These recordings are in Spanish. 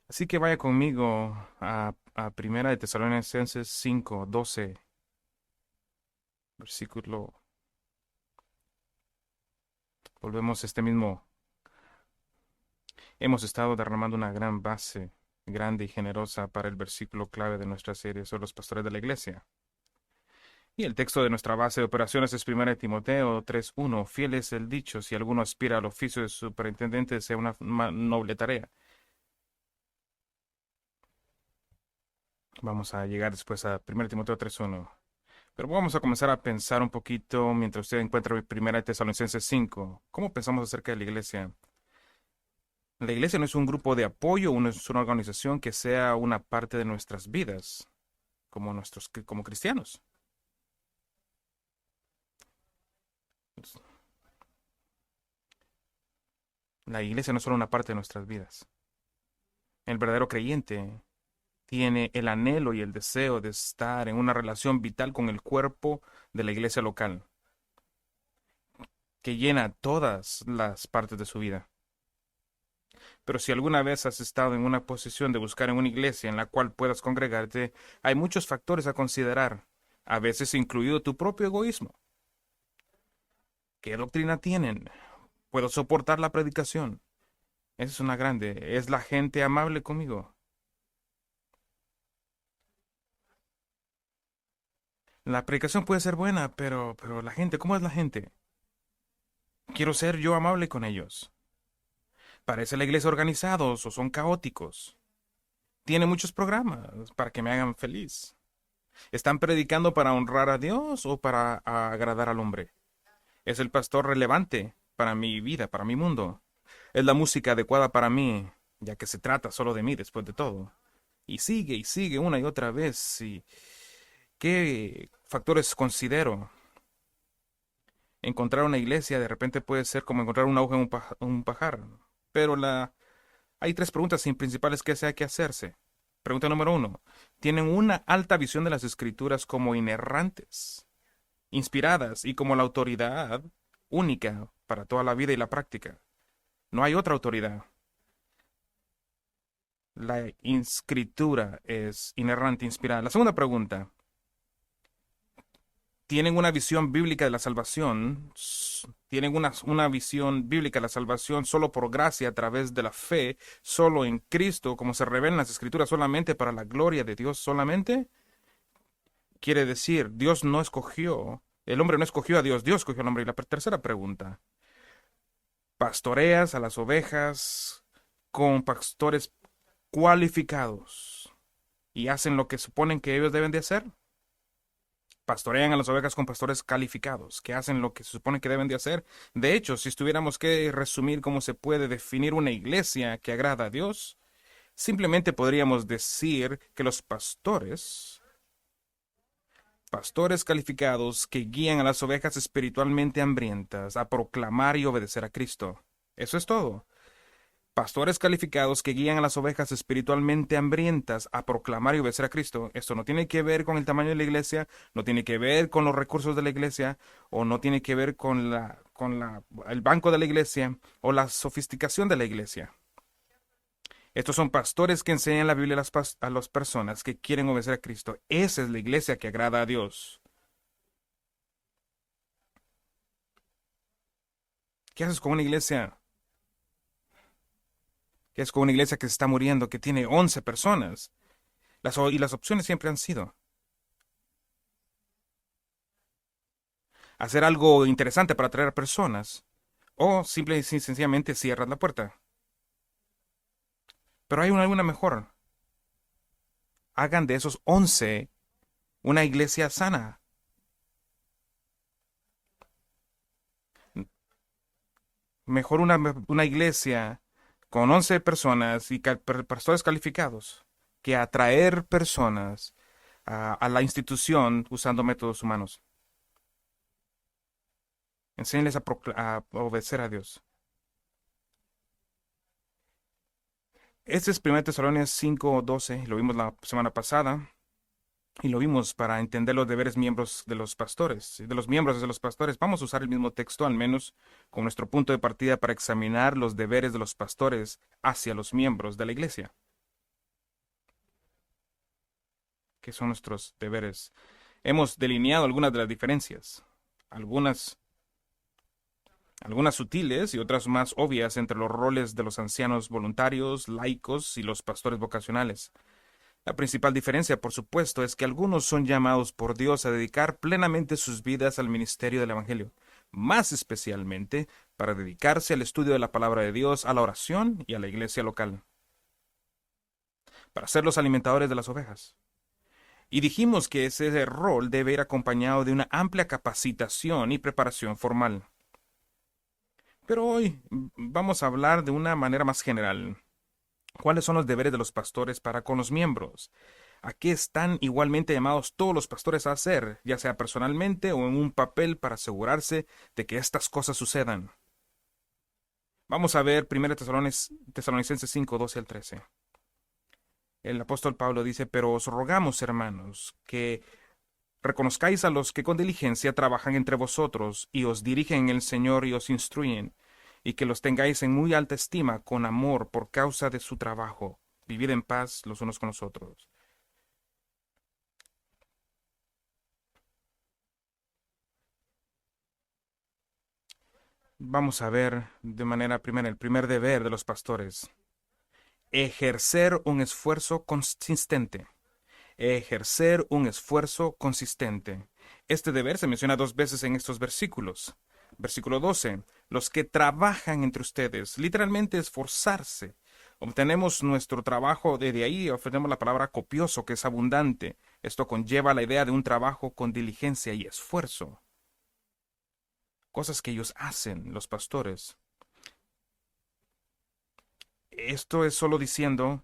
Así que vaya conmigo a Primera de Tesalonicenses 5:12, versículo. Volvemos a este mismo. Hemos estado derramando una gran base, grande y generosa para el versículo clave de nuestra serie sobre los pastores de la iglesia. Y el texto de nuestra base de operaciones es 1 de Timoteo 3:1. Fiel es el dicho, si alguno aspira al oficio de superintendente, sea una noble tarea. Vamos a llegar después a 1 de Timoteo 3:1. Pero vamos a comenzar a pensar un poquito mientras usted encuentra Primera de Tesalonicenses 5. ¿Cómo pensamos acerca de la iglesia? La iglesia no es un grupo de apoyo, no es una organización que sea una parte de nuestras vidas, como cristianos. La iglesia no es solo una parte de nuestras vidas. El verdadero creyente tiene el anhelo y el deseo de estar en una relación vital con el cuerpo de la iglesia local, que llena todas las partes de su vida. Pero si alguna vez has estado en una posición de buscar en una iglesia en la cual puedas congregarte, hay muchos factores a considerar, a veces incluido tu propio egoísmo. ¿Qué doctrina tienen? ¿Puedo soportar la predicación? Esa es una grande. ¿Es la gente amable conmigo? La predicación puede ser buena, pero la gente, ¿cómo es la gente? Quiero ser yo amable con ellos. ¿Parece la iglesia organizados o son caóticos? Tiene muchos programas para que me hagan feliz. ¿Están predicando para honrar a Dios o para agradar al hombre? ¿Es el pastor relevante para mi vida, para mi mundo? ¿Es la música adecuada para mí, ya que se trata solo de mí después de todo? Y sigue una y otra vez. ¿Y qué factores considero? Encontrar una iglesia de repente puede ser como encontrar una aguja en un pajar. Pero hay tres preguntas principales que se hay que hacerse. Pregunta número uno. ¿Tienen una alta visión de las escrituras como inerrantes, inspiradas y como la autoridad única para toda la vida y la práctica? No hay otra autoridad. La escritura es inerrante, inspirada. La segunda pregunta. ¿Tienen una visión bíblica de la salvación? ¿Tienen una visión bíblica de la salvación solo por gracia a través de la fe, solo en Cristo, como se revela en las escrituras, solamente para la gloria de Dios solamente? Quiere decir, Dios no escogió, el hombre no escogió a Dios, Dios escogió al hombre. Y la tercera pregunta. ¿Pastoreas a las ovejas con pastores cualificados y hacen lo que suponen que ellos deben de hacer? Pastorean a las ovejas con pastores calificados, que hacen lo que se supone que deben de hacer. De hecho, si estuviéramos que resumir cómo se puede definir una iglesia que agrada a Dios, simplemente podríamos decir que los pastores calificados que guían a las ovejas espiritualmente hambrientas a proclamar y obedecer a Cristo. Eso es todo. Pastores calificados que guían a las ovejas espiritualmente hambrientas a proclamar y obedecer a Cristo. Esto no tiene que ver con el tamaño de la iglesia, no tiene que ver con los recursos de la iglesia, o no tiene que ver con el banco de la iglesia, o la sofisticación de la iglesia. Estos son pastores que enseñan la Biblia a las personas que quieren obedecer a Cristo. Esa es la iglesia que agrada a Dios. ¿Qué haces con una iglesia? ¿Qué haces con una iglesia que se está muriendo, que tiene 11 personas? Y las opciones siempre han sido hacer algo interesante para atraer personas, o simple y sencillamente cierras la puerta. Pero hay una mejor. Hagan de esos 11 una iglesia sana. Mejor una iglesia con 11 personas y pastores calificados que atraer personas a la institución usando métodos humanos. Enséñenles a obedecer a Dios. Este es 1 Tesalonicenses 5:12, lo vimos la semana pasada. Y lo vimos para entender los deberes miembros de los pastores, de los miembros de los pastores. Vamos a usar el mismo texto, al menos con nuestro punto de partida, para examinar los deberes de los pastores hacia los miembros de la iglesia. ¿Qué son nuestros deberes? Hemos delineado algunas de las diferencias, algunas, algunas sutiles y otras más obvias entre los roles de los ancianos voluntarios, laicos y los pastores vocacionales. La principal diferencia, por supuesto, es que algunos son llamados por Dios a dedicar plenamente sus vidas al ministerio del Evangelio, más especialmente para dedicarse al estudio de la palabra de Dios, a la oración y a la iglesia local, para ser los alimentadores de las ovejas. Y dijimos que ese rol debe ir acompañado de una amplia capacitación y preparación formal. Pero hoy vamos a hablar de una manera más general. ¿Cuáles son los deberes de los pastores para con los miembros? ¿A qué están igualmente llamados todos los pastores a hacer, ya sea personalmente o en un papel para asegurarse de que estas cosas sucedan? Vamos a ver 1 Tesalonicenses 5, 12 al 13. El apóstol Pablo dice, pero os rogamos, hermanos, que reconozcáis a los que con diligencia trabajan entre vosotros y os dirigen en el Señor y os instruyen, y que los tengáis en muy alta estima con amor por causa de su trabajo. Vivid en paz los unos con los otros. Vamos a ver de manera primera el primer deber de los pastores. Ejercer un esfuerzo consistente. Ejercer un esfuerzo consistente. Este deber se menciona dos veces en estos versículos. Versículo 12. Los que trabajan entre ustedes, literalmente esforzarse. Obtenemos nuestro trabajo, desde ahí ofrecemos la palabra copioso, que es abundante. Esto conlleva la idea de un trabajo con diligencia y esfuerzo. Cosas que ellos hacen, los pastores. Esto es solo diciendo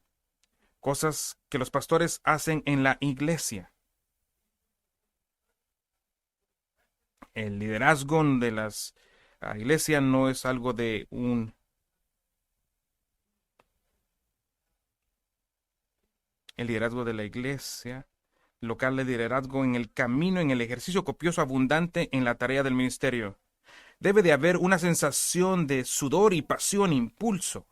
cosas que los pastores hacen en la iglesia. El liderazgo de las iglesias no es algo de un... El liderazgo de la iglesia local, de liderazgo en el camino, en el ejercicio copioso abundante en la tarea del ministerio. Debe de haber una sensación de sudor y pasión, impulso.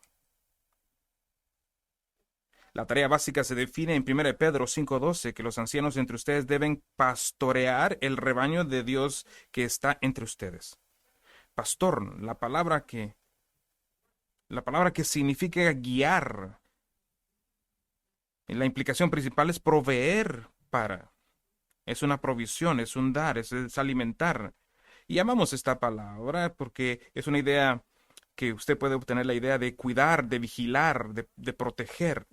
La tarea básica se define en 1 Pedro 5:12, que los ancianos entre ustedes deben pastorear el rebaño de Dios que está entre ustedes. Pastor, la palabra que significa guiar. La implicación principal es proveer para. Es una provisión, es un dar, es alimentar. Y llamamos esta palabra porque es una idea que usted puede obtener la idea de cuidar, de vigilar, de proteger,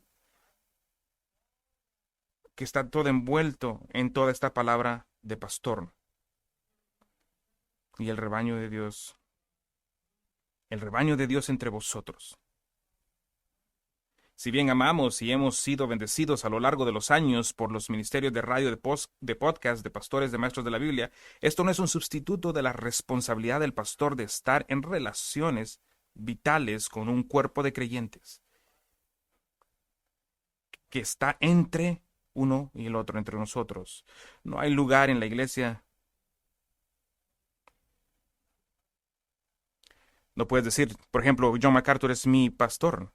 que está todo envuelto en toda esta palabra de pastor. Y el rebaño de Dios entre vosotros. Si bien amamos y hemos sido bendecidos a lo largo de los años por los ministerios de radio, de podcast, de pastores, de maestros de la Biblia, esto no es un sustituto de la responsabilidad del pastor de estar en relaciones vitales con un cuerpo de creyentes que está entre uno y el otro, entre nosotros. No hay lugar en la iglesia. No puedes decir, por ejemplo, John MacArthur es mi pastor.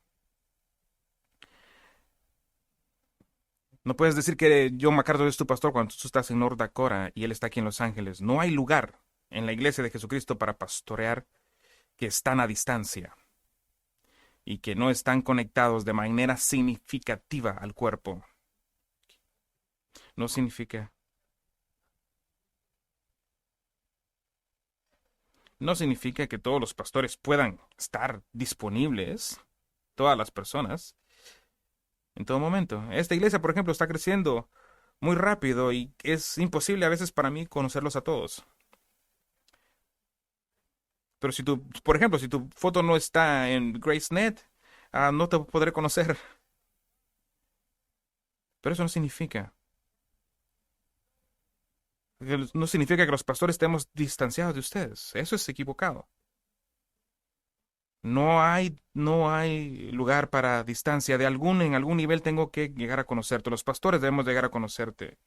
No puedes decir que John MacArthur es tu pastor cuando tú estás en North Dakota y él está aquí en Los Ángeles. No hay lugar en la iglesia de Jesucristo para pastorear que están a distancia y que no están conectados de manera significativa al cuerpo. No significa, no significa que todos los pastores puedan estar disponibles, todas las personas, en todo momento. Esta iglesia, por ejemplo, está creciendo muy rápido y es imposible a veces para mí conocerlos a todos. Pero si tú, por ejemplo, si tu foto no está en GraceNet, no te podré conocer. Pero eso no significa que los pastores estemos distanciados de ustedes. Eso es equivocado. No hay lugar para distancia. En algún nivel tengo que llegar a conocerte. Los pastores debemos llegar a conocerte.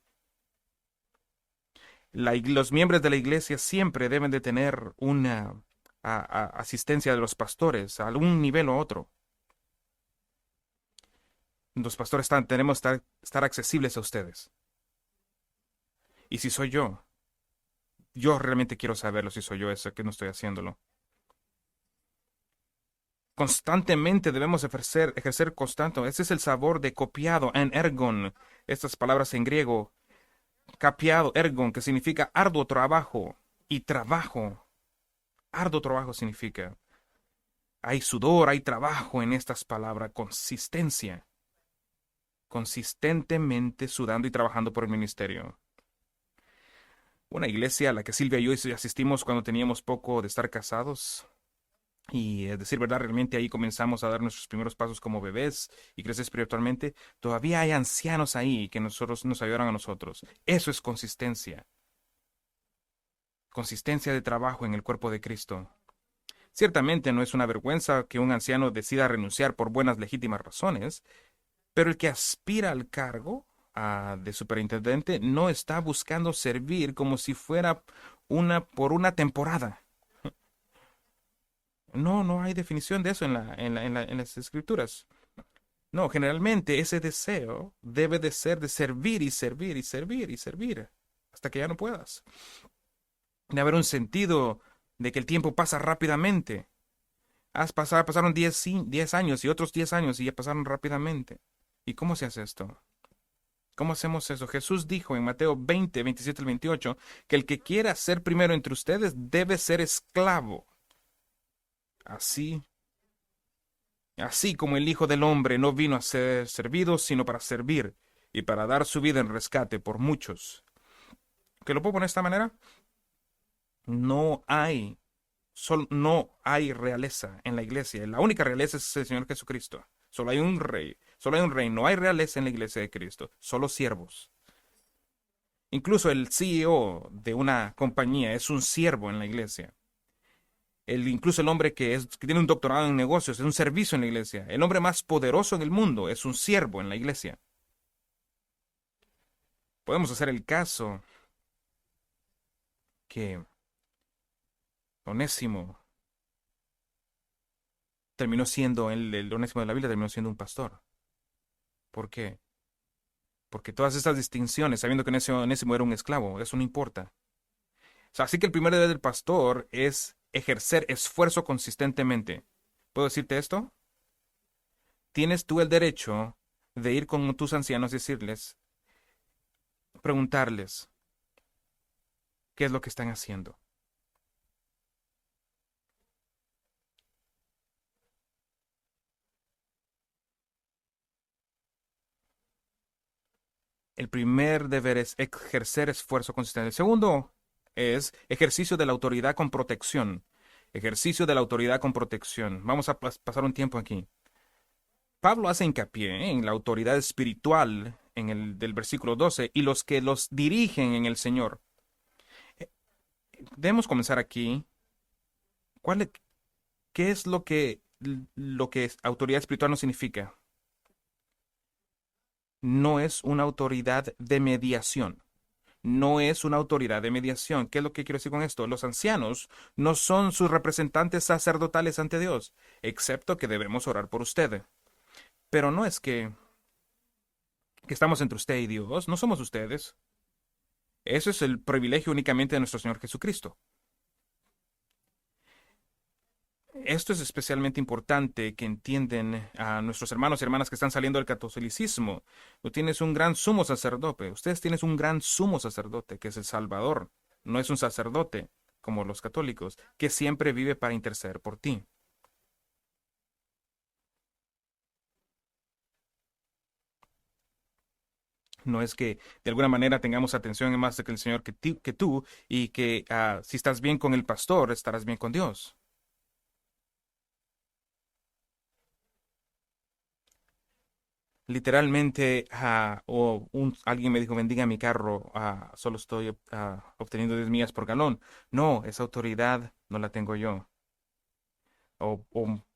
Los miembros de la iglesia siempre deben de tener una asistencia de los pastores a algún nivel o otro. Los pastores tenemos que estar accesibles a ustedes. Y si soy yo realmente quiero saberlo si soy yo eso, que no estoy haciéndolo. Constantemente debemos ejercer constante. Ese es el sabor de copiado en ergon. Estas palabras en griego, capiado, ergon, que significa arduo trabajo. Y trabajo, arduo trabajo significa. Hay sudor, hay trabajo en estas palabras, consistencia. Consistentemente sudando y trabajando por el ministerio. Una iglesia a la que Silvia y yo asistimos cuando teníamos poco de estar casados. Y es decir, verdad, realmente ahí comenzamos a dar nuestros primeros pasos como bebés y crecer espiritualmente. Todavía hay ancianos ahí que nosotros nos ayudaron a nosotros. Eso es consistencia. Consistencia de trabajo en el cuerpo de Cristo. Ciertamente no es una vergüenza que un anciano decida renunciar por buenas legítimas razones, pero el que aspira al cargo de superintendente no está buscando servir como si fuera por una temporada. No, no hay definición de eso en las escrituras. No, generalmente ese deseo debe de ser de servir y servir y servir y servir hasta que ya no puedas. De haber un sentido de que el tiempo pasa rápidamente. Pasaron 10 años y otros 10 años y ya pasaron rápidamente. ¿Y cómo se hace esto? ¿Cómo hacemos eso? Jesús dijo en Mateo 20, 27 al 28 que el que quiera ser primero entre ustedes debe ser esclavo. Así Así como el Hijo del Hombre no vino a ser servido, sino para servir y para dar su vida en rescate por muchos. ¿Que lo puedo poner de esta manera? No hay, no hay realeza en la iglesia. La única realeza es el Señor Jesucristo. Solo hay un rey, solo hay un rey. No hay realeza en la iglesia de Cristo, solo siervos. Incluso el CEO de una compañía es un siervo en la iglesia. Incluso el hombre que tiene un doctorado en negocios es un servicio en la iglesia. El hombre más poderoso en el mundo es un siervo en la iglesia. Podemos hacer el caso que Onésimo terminó siendo, el Onésimo de la Biblia terminó siendo un pastor. ¿Por qué? Porque todas estas distinciones, sabiendo que Onésimo era un esclavo, eso no importa. O sea, así que el primer deber del pastor es ejercer esfuerzo consistentemente. ¿Puedo decirte esto? Tienes tú el derecho de ir con tus ancianos y decirles, preguntarles qué es lo que están haciendo. El primer deber es ejercer esfuerzo consistente. El segundo es ejercicio de la autoridad con protección. Ejercicio de la autoridad con protección. Vamos a pasar un tiempo aquí. Pablo hace hincapié en la autoridad espiritual en el del versículo 12 y los que los dirigen en el Señor. Eh, Debemos comenzar aquí. ¿Cuál, ¿Qué es lo que autoridad espiritual no significa? No es una autoridad de mediación. No es una autoridad de mediación. ¿Qué es lo que quiero decir con esto? Los ancianos no son sus representantes sacerdotales ante Dios, excepto que debemos orar por usted. Pero no es que estamos entre usted y Dios, no somos ustedes. Eso es el privilegio únicamente de nuestro Señor Jesucristo. Esto es especialmente importante que entienden a nuestros hermanos y hermanas que están saliendo del catolicismo. Tú tienes un gran sumo sacerdote. Ustedes tienen un gran sumo sacerdote, que es el Salvador. No es un sacerdote, como los católicos, que siempre vive para interceder por ti. No es que de alguna manera tengamos atención en más de que el Señor que tú y que si estás bien con el pastor, estarás bien con Dios. Literalmente, alguien me dijo, bendiga mi carro, solo estoy obteniendo 10 millas por galón. No, esa autoridad no la tengo yo. O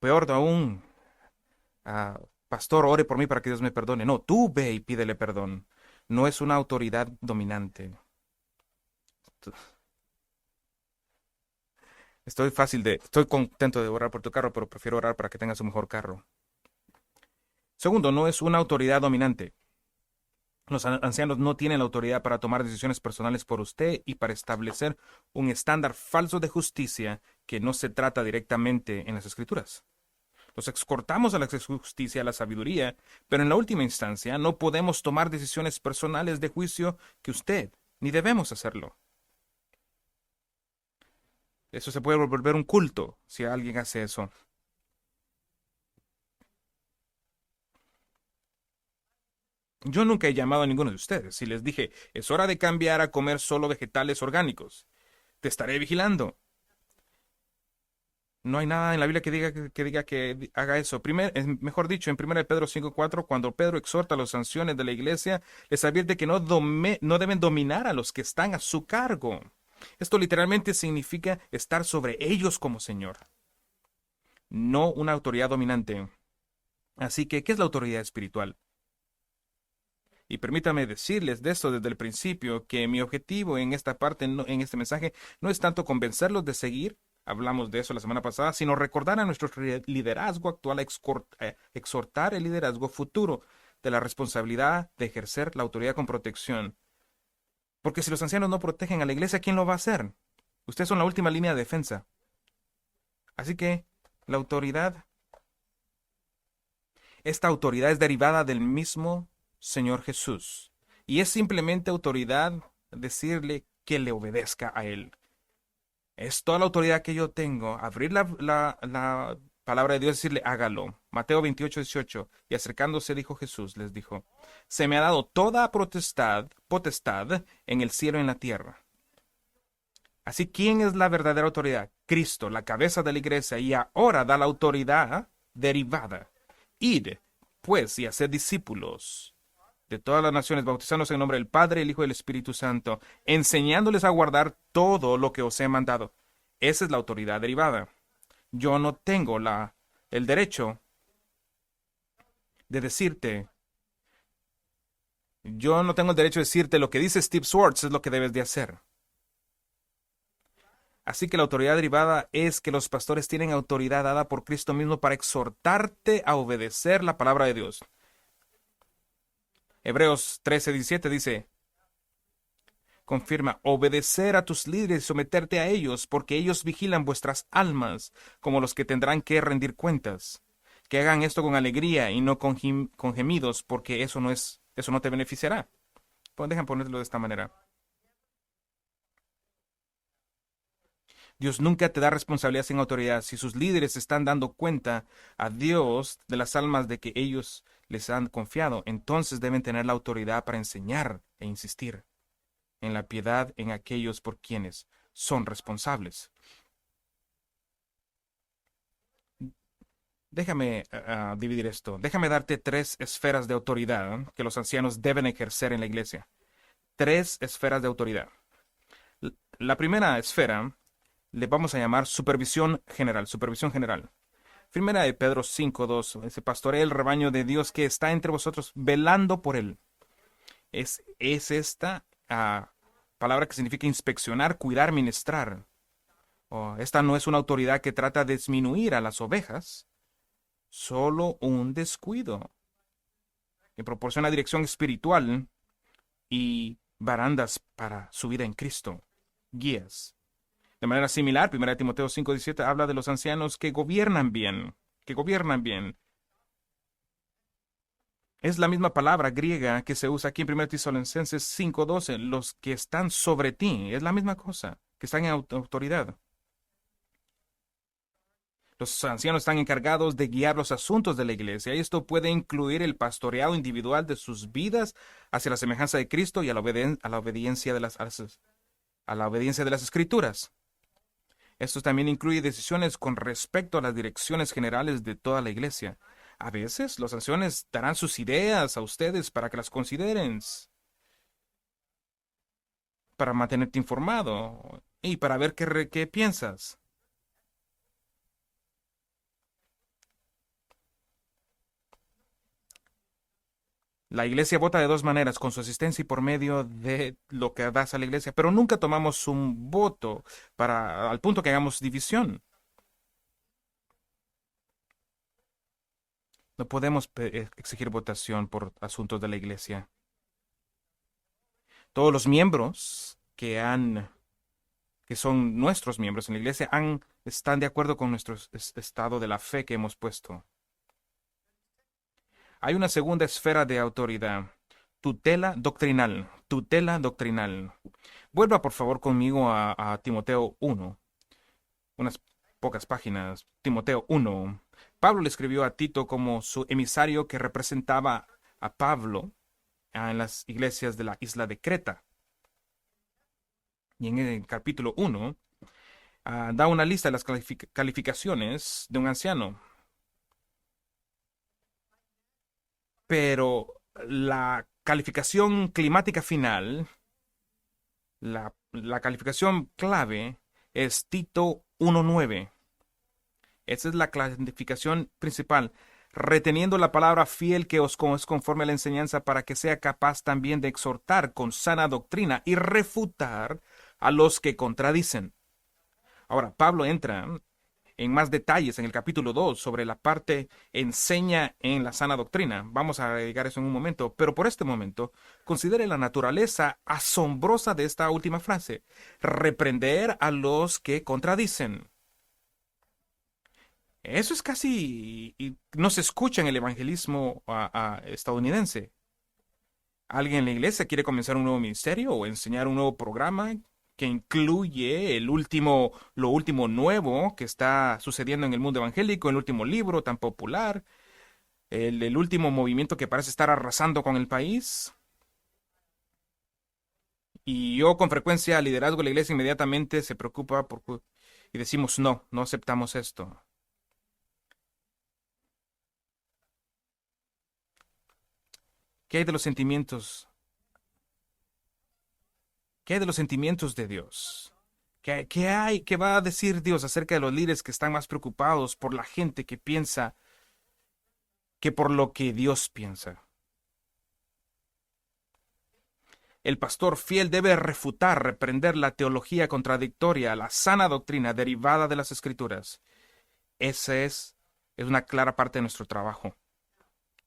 peor aún, pastor, ore por mí para que Dios me perdone. No, tú ve y pídele perdón. No es una autoridad dominante. T- Estoy contento de orar por tu carro, pero prefiero orar para que tengas un mejor carro. Segundo, no es una autoridad dominante. Los ancianos no tienen la autoridad para tomar decisiones personales por usted y para establecer un estándar falso de justicia que no se trata directamente en las Escrituras. Los exhortamos a la justicia, a la sabiduría, pero en la última instancia no podemos tomar decisiones personales de juicio que usted, ni debemos hacerlo. Eso se puede volver un culto si alguien hace eso. Yo nunca he llamado a ninguno de ustedes y les dije, es hora de cambiar a comer solo vegetales orgánicos. Te estaré vigilando. No hay nada en la Biblia que diga que haga eso. Mejor dicho, en 1 Pedro 5:4, cuando Pedro exhorta a los ancianos de la iglesia, les advierte que no deben dominar a los que están a su cargo. Esto literalmente significa estar sobre ellos como Señor, no una autoridad dominante. Así que, ¿qué es la autoridad espiritual? Y permítame decirles de esto desde el principio, que mi objetivo en esta parte, en este mensaje, no es tanto convencerlos de seguir, hablamos de eso la semana pasada, sino recordar a nuestro liderazgo actual, exhortar el liderazgo futuro de la responsabilidad de ejercer la autoridad con protección. Porque si los ancianos no protegen a la iglesia, ¿quién lo va a hacer? Ustedes son la última línea de defensa. Así que la autoridad, esta autoridad es derivada del mismo Señor Jesús. Y es simplemente autoridad decirle que le obedezca a Él. Es toda la autoridad que yo tengo. Abrir la palabra de Dios y decirle, hágalo. Mateo 28:18. Y acercándose dijo Jesús, les dijo, se me ha dado toda potestad en el cielo y en la tierra. Así, ¿quién es la verdadera autoridad? Cristo, la cabeza de la iglesia, y ahora da la autoridad derivada. Id, pues, y haced discípulos de todas las naciones, bautizándose en nombre del Padre, el Hijo y el Espíritu Santo, enseñándoles a guardar todo lo que os he mandado. Esa es la autoridad derivada. Yo no tengo el derecho de decirte, yo no tengo el derecho de decirte lo que dice Steve Swartz es lo que debes de hacer. Así que la autoridad derivada es que los pastores tienen autoridad dada por Cristo mismo para exhortarte a obedecer la palabra de Dios. Hebreos 13:17 dice, confirma, obedecer a tus líderes y someterte a ellos, porque ellos vigilan vuestras almas, como los que tendrán que rendir cuentas. Que hagan esto con alegría y no con gemidos, porque eso no te beneficiará. Dejan ponerlo de esta manera. Dios nunca te da responsabilidad sin autoridad. Si sus líderes están dando cuenta a Dios de las almas de que ellos les han confiado, entonces deben tener la autoridad para enseñar e insistir en la piedad en aquellos por quienes son responsables. Déjame dividir esto. Déjame darte 3 esferas de autoridad que los ancianos deben ejercer en la iglesia. 3 esferas de autoridad. La primera esfera le vamos a llamar supervisión general. Supervisión general. Primera de Pedro 5:2. Dice, pastorea el rebaño de Dios que está entre vosotros, velando por él. Es esta palabra que significa inspeccionar, cuidar, ministrar. Esta no es una autoridad que trata de disminuir a las ovejas, solo un descuido. Que proporciona dirección espiritual y barandas para su vida en Cristo. Guías. De manera similar, 1 Timoteo 5:17 habla de los ancianos que gobiernan bien, que gobiernan bien. Es la misma palabra griega que se usa aquí en 1 Tesalonicenses 5:12, los que están sobre ti, es la misma cosa, que están en autoridad. Los ancianos están encargados de guiar los asuntos de la iglesia, y esto puede incluir el pastoreado individual de sus vidas hacia la semejanza de Cristo y a la obediencia a la obediencia de las Escrituras. Esto también incluye decisiones con respecto a las direcciones generales de toda la iglesia. A veces los ancianos darán sus ideas a ustedes para que las consideren, para mantenerte informado y para ver qué piensas. La iglesia vota de 2 maneras, con su asistencia y por medio de lo que das a la iglesia, pero nunca tomamos un voto al punto que hagamos división. No podemos exigir votación por asuntos de la iglesia. Todos los miembros que son nuestros miembros en la iglesia, están de acuerdo con nuestro estado de la fe que hemos puesto. Hay una segunda esfera de autoridad, tutela doctrinal, tutela doctrinal. Vuelva por favor conmigo a Timoteo 1, unas pocas páginas. Timoteo 1. Pablo le escribió a Tito como su emisario que representaba a Pablo en las iglesias de la isla de Creta. Y en el capítulo 1 da una lista de las calificaciones de un anciano. Pero la calificación climática final, la calificación clave, es Tito 1:9. Esa es la clasificación principal, reteniendo la palabra fiel que os es conforme a la enseñanza para que sea capaz también de exhortar con sana doctrina y refutar a los que contradicen. Ahora, Pablo entra en más detalles en el capítulo 2 sobre la parte enseña en la sana doctrina. Vamos a llegar a eso en un momento, pero por este momento, considere la naturaleza asombrosa de esta última frase: reprender a los que contradicen. Eso es casi, no se escucha en el evangelismo estadounidense. ¿Alguien en la iglesia quiere comenzar un nuevo ministerio o enseñar un nuevo programa que incluye lo último nuevo que está sucediendo en el mundo evangélico, el último libro tan popular, el último movimiento que parece estar arrasando con el país? Y yo con frecuencia, al liderazgo de la iglesia inmediatamente se preocupa y decimos, no, no aceptamos esto. ¿Qué hay de los sentimientos? ¿Qué hay de los sentimientos de Dios? ¿Qué va a decir Dios acerca de los líderes que están más preocupados por la gente que piensa que por lo que Dios piensa? El pastor fiel debe refutar, reprender la teología contradictoria, la sana doctrina derivada de las Escrituras. Esa es una clara parte de nuestro trabajo.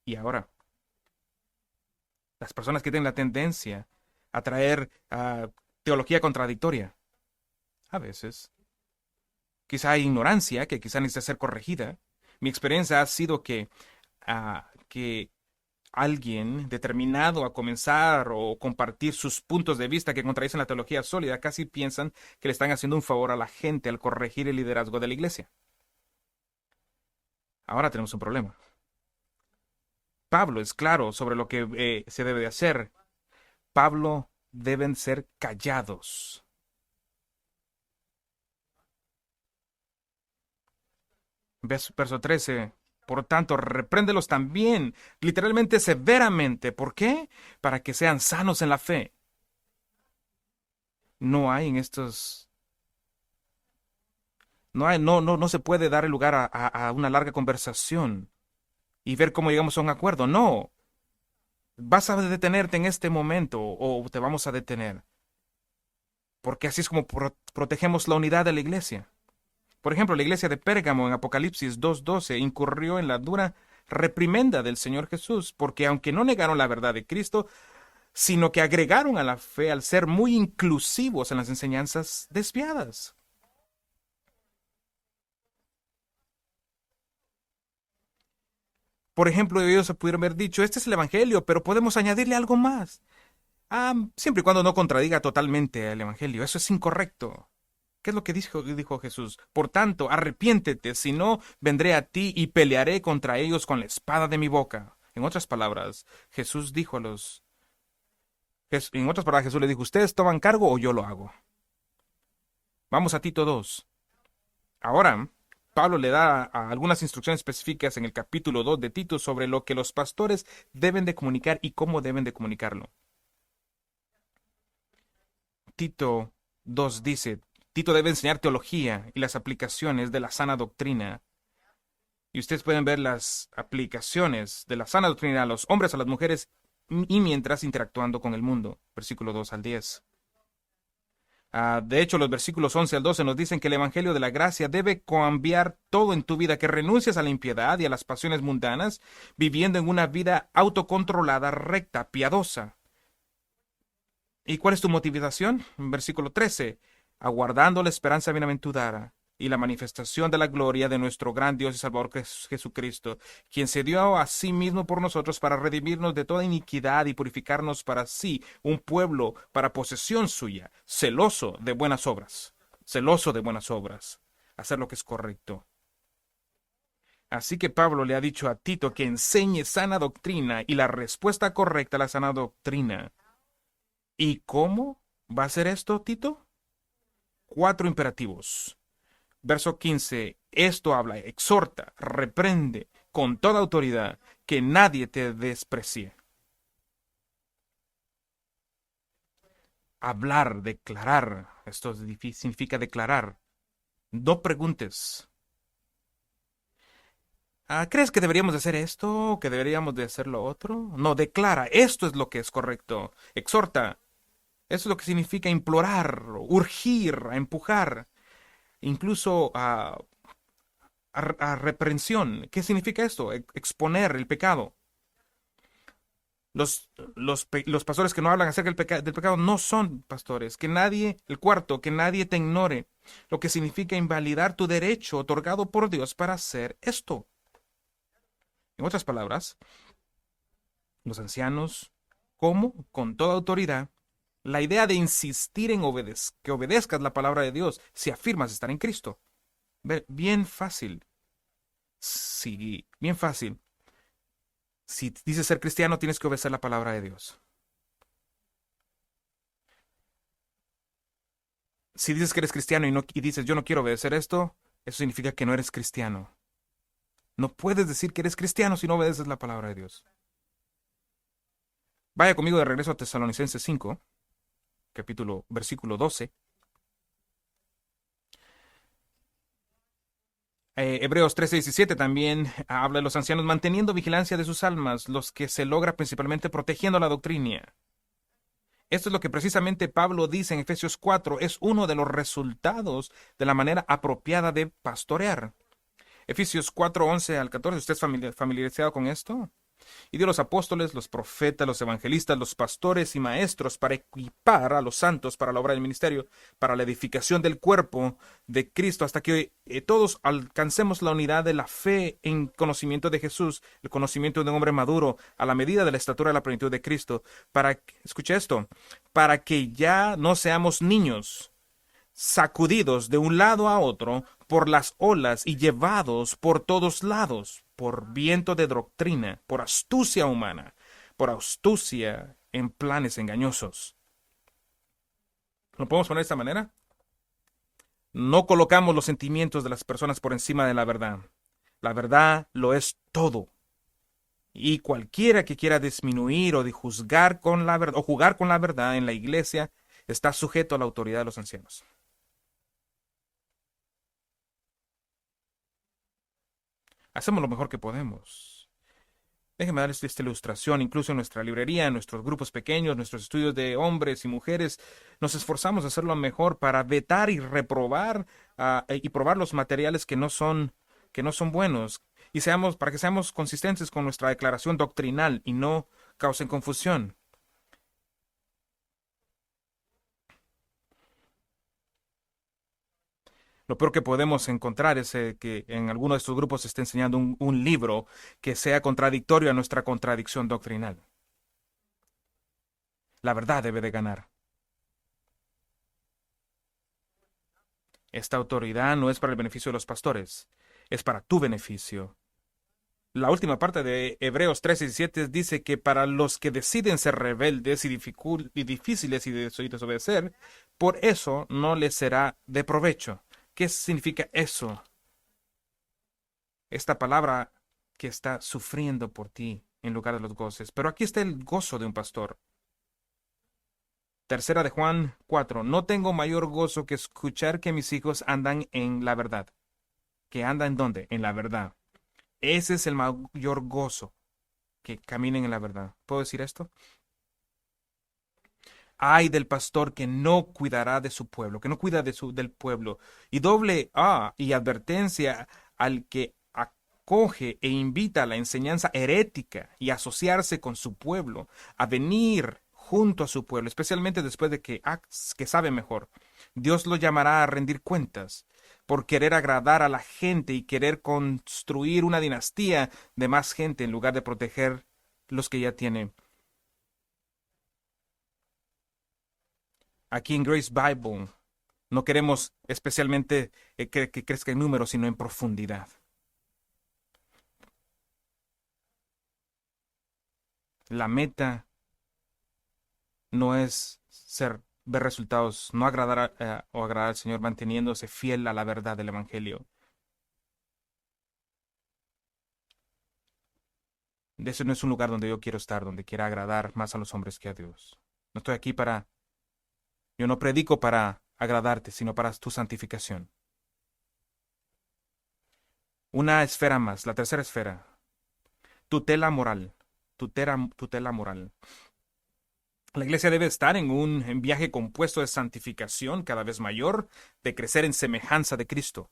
Y ahora, las personas que tienen la tendencia a traer teología contradictoria, a veces, quizá hay ignorancia que quizá necesita ser corregida. Mi experiencia ha sido que alguien determinado a comenzar o compartir sus puntos de vista que contradicen la teología sólida, casi piensan que le están haciendo un favor a la gente al corregir el liderazgo de la iglesia. Ahora tenemos un problema. Pablo es claro sobre lo que se debe de hacer. Pablo deben ser callados. Verso 13. Por tanto, repréndelos también, literalmente severamente. ¿Por qué? Para que sean sanos en la fe. No hay en estos. No se puede dar lugar a una larga conversación y ver cómo llegamos a un acuerdo. No. Vas a detenerte en este momento o te vamos a detener. Porque así es como protegemos la unidad de la iglesia. Por ejemplo, la iglesia de Pérgamo en Apocalipsis 2:12 incurrió en la dura reprimenda del Señor Jesús, porque aunque no negaron la verdad de Cristo, sino que agregaron a la fe al ser muy inclusivos en las enseñanzas desviadas. Por ejemplo, ellos se pudieron haber dicho, este es el Evangelio, pero podemos añadirle algo más. Siempre y cuando no contradiga totalmente el Evangelio. Eso es incorrecto. ¿Qué es lo que dijo Jesús? Por tanto, arrepiéntete, si no, vendré a ti y pelearé contra ellos con la espada de mi boca. En otras palabras, Jesús dijo en otras palabras, Jesús le dijo, ¿ustedes toman cargo o yo lo hago? Vamos a Tito 2. Ahora, Pablo le da algunas instrucciones específicas en el capítulo 2 de Tito sobre lo que los pastores deben de comunicar y cómo deben de comunicarlo. Tito 2 dice, Tito debe enseñar teología y las aplicaciones de la sana doctrina. Y ustedes pueden ver las aplicaciones de la sana doctrina a los hombres, a las mujeres, y mientras interactuando con el mundo. Versículo 2 al 10. De hecho, los versículos 11 al 12 nos dicen que el Evangelio de la Gracia debe cambiar todo en tu vida, que renuncies a la impiedad y a las pasiones mundanas, viviendo en una vida autocontrolada, recta, piadosa. ¿Y cuál es tu motivación? En versículo 13, aguardando la esperanza bienaventurada y la manifestación de la gloria de nuestro gran Dios y Salvador Jesucristo, quien se dio a sí mismo por nosotros para redimirnos de toda iniquidad y purificarnos para sí un pueblo para posesión suya, celoso de buenas obras, hacer lo que es correcto. Así que Pablo le ha dicho a Tito que enseñe sana doctrina y la respuesta correcta a la sana doctrina. ¿Y cómo va a ser esto, Tito? Cuatro imperativos. Verso 15. Esto habla, exhorta, reprende con toda autoridad, que nadie te desprecie. Hablar, declarar. Esto significa declarar. No preguntes. ¿Crees que deberíamos de hacer esto? ¿Que deberíamos de hacer lo otro? No, declara. Esto es lo que es correcto. Exhorta. Eso es lo que significa implorar, urgir, a empujar, incluso a reprensión. ¿Qué significa esto? Exponer el pecado. Los pastores que no hablan acerca del pecado no son pastores. Que nadie, el cuarto, que nadie te ignore, lo que significa invalidar tu derecho otorgado por Dios para hacer esto. En otras palabras, los ancianos, como con toda autoridad, la idea de insistir en que obedezcas la palabra de Dios si afirmas estar en Cristo. Bien fácil. Sí, bien fácil. Si dices ser cristiano, tienes que obedecer la palabra de Dios. Si dices que eres cristiano y dices yo no quiero obedecer esto, eso significa que no eres cristiano. No puedes decir que eres cristiano si no obedeces la palabra de Dios. Vaya conmigo de regreso a Tesalonicenses 5, versículo 12. Hebreos 13:17 también habla de los ancianos manteniendo vigilancia de sus almas, los que se logra principalmente protegiendo la doctrina. Esto es lo que precisamente Pablo dice en Efesios 4, es uno de los resultados de la manera apropiada de pastorear. Efesios 4, 11 al 14, ¿usted es familiarizado con esto? Y dio los apóstoles, los profetas, los evangelistas, los pastores y maestros para equipar a los santos para la obra del ministerio, para la edificación del cuerpo de Cristo, hasta que todos alcancemos la unidad de la fe en conocimiento de Jesús, el conocimiento de un hombre maduro, a la medida de la estatura de la plenitud de Cristo, escuche esto, para que ya no seamos niños sacudidos de un lado a otro por las olas y llevados por todos lados, por viento de doctrina, por astucia humana, por astucia en planes engañosos. ¿Lo podemos poner de esta manera? No colocamos los sentimientos de las personas por encima de la verdad. La verdad lo es todo. Y cualquiera que quiera disminuir o de juzgar con la verdad o jugar con la verdad en la iglesia está sujeto a la autoridad de los ancianos. Hacemos lo mejor que podemos. Déjenme darles esta ilustración. Incluso en nuestra librería, en nuestros grupos pequeños, nuestros estudios de hombres y mujeres, nos esforzamos a hacerlo mejor para vetar y reprobar y probar los materiales que no son buenos. Y para que seamos consistentes con nuestra declaración doctrinal y no causen confusión. Lo peor que podemos encontrar es que en alguno de estos grupos se esté enseñando un libro que sea contradictorio a nuestra contradicción doctrinal. La verdad debe de ganar. Esta autoridad no es para el beneficio de los pastores, es para tu beneficio. La última parte de Hebreos 13:17 dice que para los que deciden ser rebeldes y difíciles y desobedecer, por eso no les será de provecho. ¿Qué significa eso? Esta palabra que está sufriendo por ti en lugar de los goces. Pero aquí está el gozo de un pastor. Tercera de Juan 4. No tengo mayor gozo que escuchar que mis hijos andan en la verdad. ¿Que andan en dónde? En la verdad. Ese es el mayor gozo, que caminen en la verdad. ¿Puedo decir esto? Ay del pastor que no cuidará de su pueblo, que no cuida del pueblo. Y doble A y advertencia al que acoge e invita a la enseñanza herética y asociarse con su pueblo, a venir junto a su pueblo, especialmente después de que sabe mejor. Dios lo llamará a rendir cuentas por querer agradar a la gente y querer construir una dinastía de más gente en lugar de proteger los que ya tiene. Aquí en Grace Bible no queremos especialmente que crezca en número, sino en profundidad. La meta no es ver resultados, no agradar o agradar al Señor manteniéndose fiel a la verdad del Evangelio. Ese no es un lugar donde yo quiero estar, donde quiera agradar más a los hombres que a Dios. No estoy aquí yo no predico para agradarte, sino para tu santificación. Una esfera más, la tercera esfera, tutela moral, tutela moral. La iglesia debe estar en viaje compuesto de santificación cada vez mayor, de crecer en semejanza de Cristo.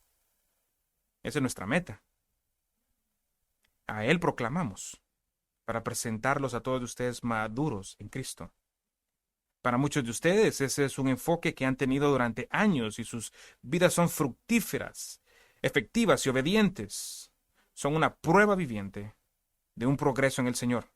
Esa es nuestra meta. A Él proclamamos, para presentarlos a todos ustedes maduros en Cristo. Para muchos de ustedes ese es un enfoque que han tenido durante años y sus vidas son fructíferas, efectivas y obedientes. Son una prueba viviente de un progreso en el Señor.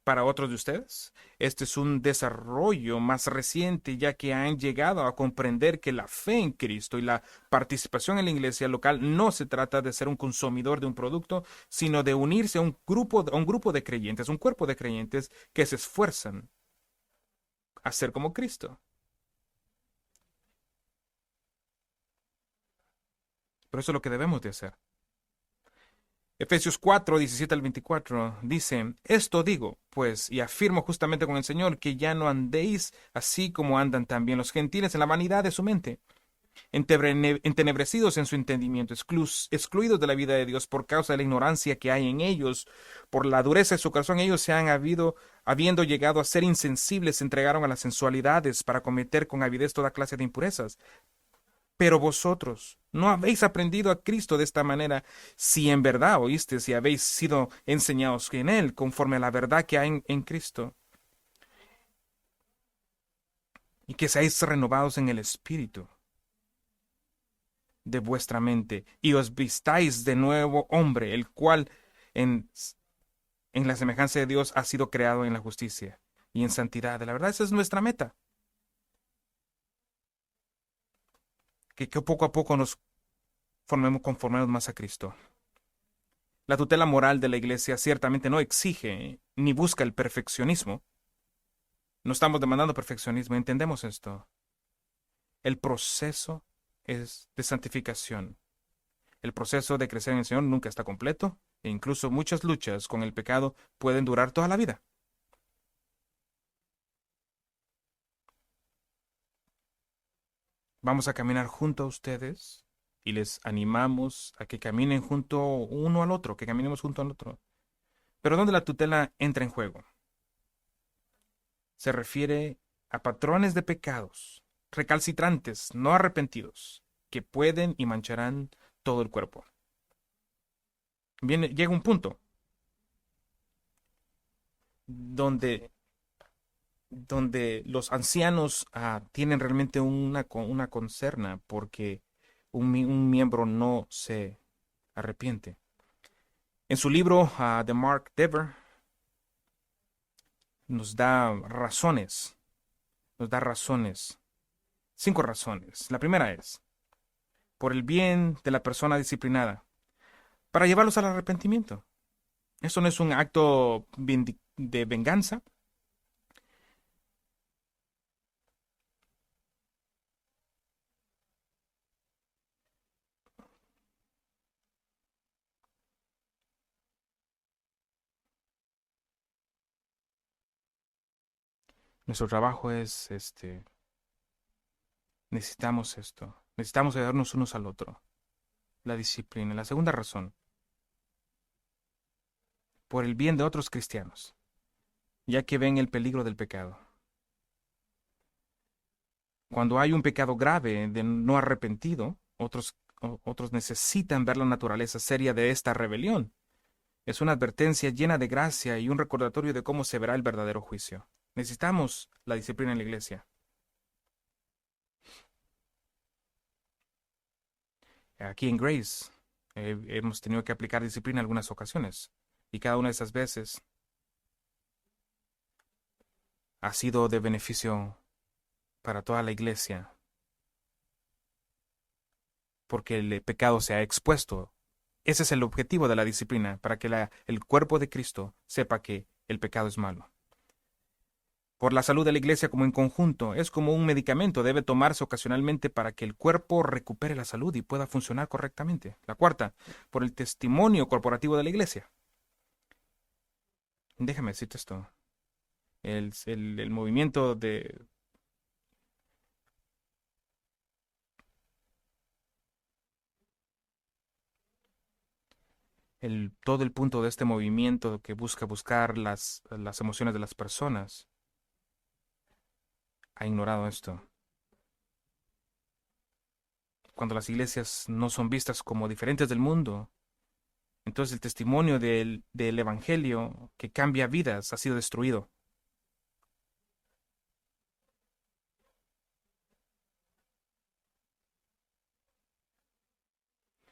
Para otros de ustedes, este es un desarrollo más reciente, ya que han llegado a comprender que la fe en Cristo y la participación en la iglesia local no se trata de ser un consumidor de un producto, sino de unirse a un grupo de creyentes, un cuerpo de creyentes que se esfuerzan a ser como Cristo. Pero eso es lo que debemos de hacer. Efesios 4, 17 al 24 dice, esto digo, pues, y afirmo justamente con el Señor, que ya no andéis así como andan también los gentiles en la vanidad de su mente, entenebrecidos en su entendimiento, excluidos de la vida de Dios por causa de la ignorancia que hay en ellos, por la dureza de su corazón, ellos habiendo llegado a ser insensibles, se entregaron a las sensualidades para cometer con avidez toda clase de impurezas. Pero vosotros no habéis aprendido a Cristo de esta manera, si en verdad oíste, si habéis sido enseñados en Él, conforme a la verdad que hay en Cristo, y que seáis renovados en el espíritu de vuestra mente, y os vistáis de nuevo hombre, el cual en, en la semejanza de Dios ha sido creado en la justicia y en santidad. La verdad, esa es nuestra meta. Que poco a poco nos conformemos más a Cristo. La tutela moral de la iglesia ciertamente no exige ni busca el perfeccionismo. No estamos demandando perfeccionismo, entendemos esto. El proceso es de santificación. El proceso de crecer en el Señor nunca está completo e incluso muchas luchas con el pecado pueden durar toda la vida. Vamos a caminar junto a ustedes y les animamos a que caminen junto uno al otro, que caminemos junto al otro. Pero ¿dónde la tutela entra en juego? Se refiere a patrones de pecados recalcitrantes, no arrepentidos, que pueden y mancharán todo el cuerpo. Llega un punto donde, donde los ancianos tienen realmente una concerna porque un miembro no se arrepiente. En su libro, de Mark Dever, nos da razones, nos da razones, 5 razones. La primera es, por el bien de la persona disciplinada, para llevarlos al arrepentimiento. Eso no es un acto de venganza. Nuestro trabajo es, necesitamos esto. Necesitamos ayudarnos unos al otro. La disciplina. La segunda razón, por el bien de otros cristianos, ya que ven el peligro del pecado. Cuando hay un pecado grave de no arrepentido, otros necesitan ver la naturaleza seria de esta rebelión. Es una advertencia llena de gracia y un recordatorio de cómo se verá el verdadero juicio. Necesitamos la disciplina en la iglesia. Aquí en Grace hemos tenido que aplicar disciplina en algunas ocasiones. Y cada una de esas veces ha sido de beneficio para toda la iglesia, porque el pecado se ha expuesto. Ese es el objetivo de la disciplina, para que el cuerpo de Cristo sepa que el pecado es malo. Por la salud de la iglesia como en conjunto, es como un medicamento, debe tomarse ocasionalmente para que el cuerpo recupere la salud y pueda funcionar correctamente. La cuarta, por el testimonio corporativo de la iglesia. Déjame decirte esto. El movimiento de todo el punto de este movimiento que busca buscar las emociones de las personas ha ignorado esto. Cuando las iglesias no son vistas como diferentes del mundo, entonces el testimonio del evangelio que cambia vidas ha sido destruido.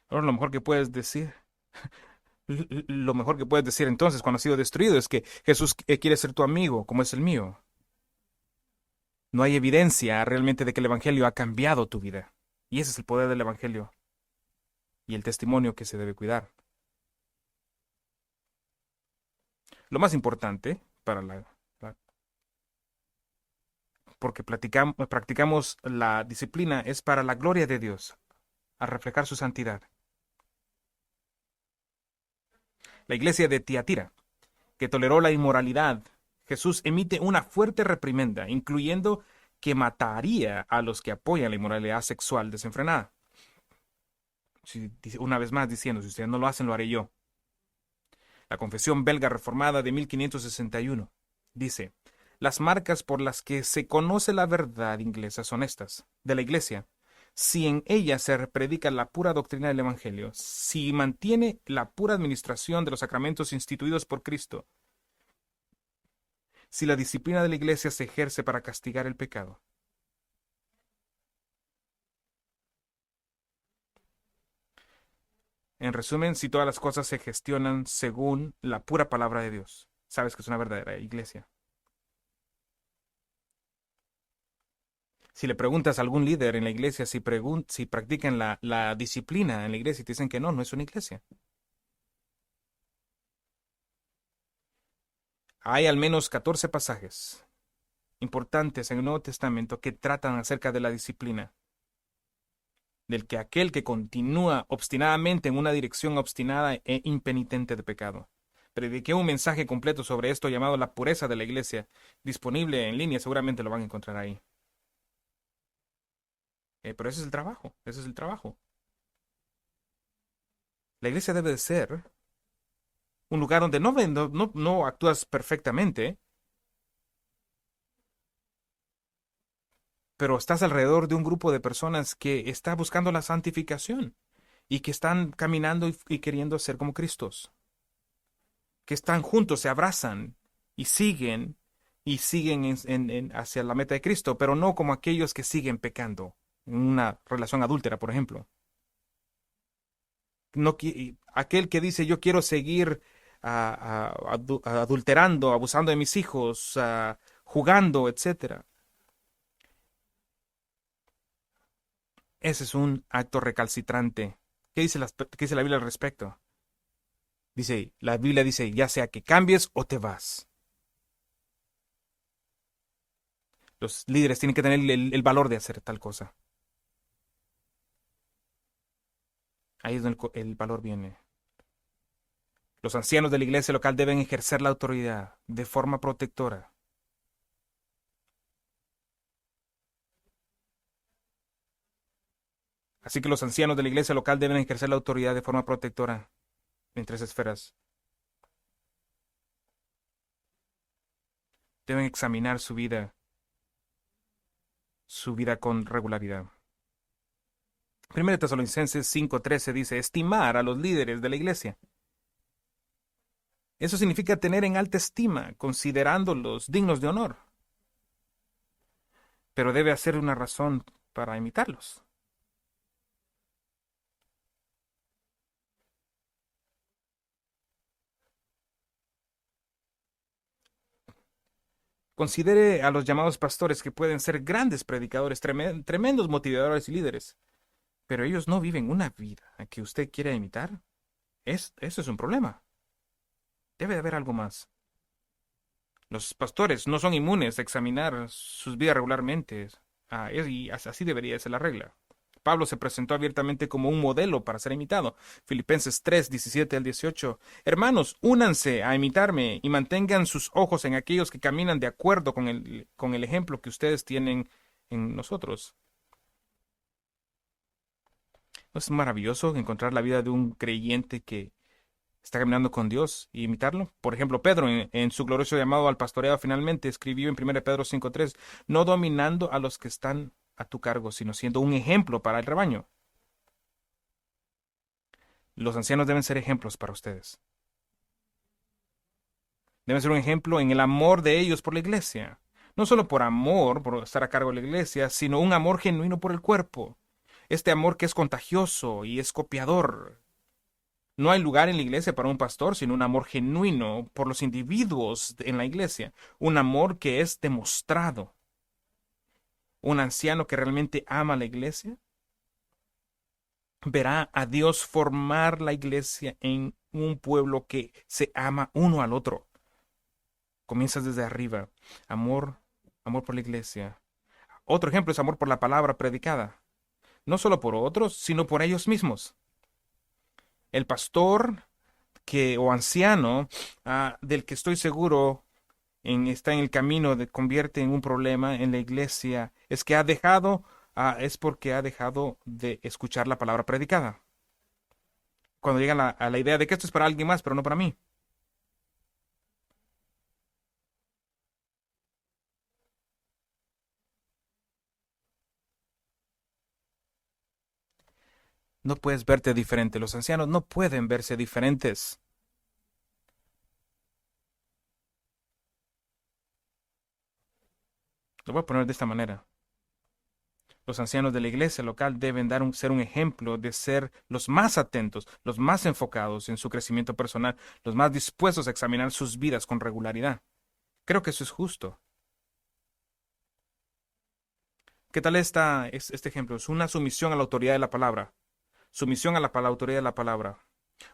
Ahora lo mejor que puedes decir, lo mejor que puedes decir entonces cuando ha sido destruido es que Jesús quiere ser tu amigo, como es el mío. No hay evidencia realmente de que el evangelio ha cambiado tu vida. Y ese es el poder del evangelio y el testimonio que se debe cuidar. Lo más importante para porque practicamos la disciplina es para la gloria de Dios, a reflejar su santidad. La iglesia de Tiatira, que toleró la inmoralidad, Jesús emite una fuerte reprimenda, incluyendo que mataría a los que apoyan la inmoralidad sexual desenfrenada. Una vez más diciendo, si ustedes no lo hacen, lo haré yo. La Confesión Belga Reformada de 1561 dice, las marcas por las que se conoce la verdad inglesa son estas, de la Iglesia. Si en ella se predica la pura doctrina del Evangelio, si mantiene la pura administración de los sacramentos instituidos por Cristo, si la disciplina de la Iglesia se ejerce para castigar el pecado. En resumen, si todas las cosas se gestionan según la pura palabra de Dios, sabes que es una verdadera iglesia. Si le preguntas a algún líder en la iglesia si practican la disciplina en la iglesia y te dicen que no, no es una iglesia. Hay al menos 14 pasajes importantes en el Nuevo Testamento que tratan acerca de la disciplina, del que aquel que continúa obstinadamente en una dirección obstinada e impenitente de pecado. Prediqué un mensaje completo sobre esto llamado La pureza de la iglesia, disponible en línea, seguramente lo van a encontrar ahí. Pero ese es el trabajo, ese es el trabajo. La iglesia debe de ser un lugar donde no actúas perfectamente, pero estás alrededor de un grupo de personas que está buscando la santificación y que están caminando y queriendo ser como Cristos, que están juntos, se abrazan y siguen hacia la meta de Cristo, pero no como aquellos que siguen pecando en una relación adúltera, por ejemplo. No, aquel que dice yo quiero seguir adulterando, abusando de mis hijos, jugando, etcétera. Ese es un acto recalcitrante. ¿Qué dice la Biblia al respecto? La Biblia dice, ya sea que cambies o te vas. Los líderes tienen que tener el valor de hacer tal cosa. Ahí es donde el valor viene. Los ancianos de la iglesia local deben ejercer la autoridad de forma protectora. Así que los ancianos de la iglesia local deben ejercer la autoridad de forma protectora en tres esferas. Deben examinar su vida con regularidad. 1 Tesalonicenses 5:13 dice, estimar a los líderes de la iglesia. Eso significa tener en alta estima, considerándolos dignos de honor. pero debe hacer una razón para imitarlos. Considere a los llamados pastores que pueden ser grandes predicadores, tremendos motivadores y líderes, pero ellos no viven una vida a que usted quiera imitar. Eso es un problema. Debe de haber algo más. Los pastores no son inmunes a examinar sus vidas regularmente. Y así debería ser la regla. Pablo se presentó abiertamente como un modelo para ser imitado. Filipenses 3, 17 al 18. Hermanos, únanse a imitarme y mantengan sus ojos en aquellos que caminan de acuerdo con el ejemplo que ustedes tienen en nosotros. ¿No es maravilloso encontrar la vida de un creyente que está caminando con Dios y imitarlo? Por ejemplo, Pedro, en su glorioso llamado al pastoreado, finalmente escribió en 1 Pedro 5:3, no dominando a los que están a tu cargo, sino siendo un ejemplo para el rebaño. Los ancianos deben ser ejemplos para ustedes. Deben ser un ejemplo en el amor de ellos por la iglesia. No solo por amor, por estar a cargo de la iglesia, sino un amor genuino por el cuerpo. Este amor que es contagioso y es copiador. No hay lugar en la iglesia para un pastor, sino un amor genuino por los individuos en la iglesia. Un amor que es demostrado. Un anciano que realmente ama la iglesia verá a Dios formar la iglesia en un pueblo que se ama uno al otro. Comienzas desde arriba. Amor, amor por la iglesia. Otro ejemplo es amor por la palabra predicada. No solo por otros, sino por ellos mismos. El pastor o anciano del que estoy seguro está en el camino de convierte en un problema en la iglesia es que es porque ha dejado de escuchar la palabra predicada. Cuando llegan a la idea de que esto es para alguien más, pero no para mí. No puedes verte diferente. Los ancianos no pueden verse diferentes. Lo voy a poner de esta manera. Los ancianos de la iglesia local deben ser un ejemplo de ser los más atentos, los más enfocados en su crecimiento personal, los más dispuestos a examinar sus vidas con regularidad. Creo que eso es justo. ¿Qué tal este ejemplo? Es una sumisión a la autoridad de la palabra. Sumisión a la autoridad de la palabra.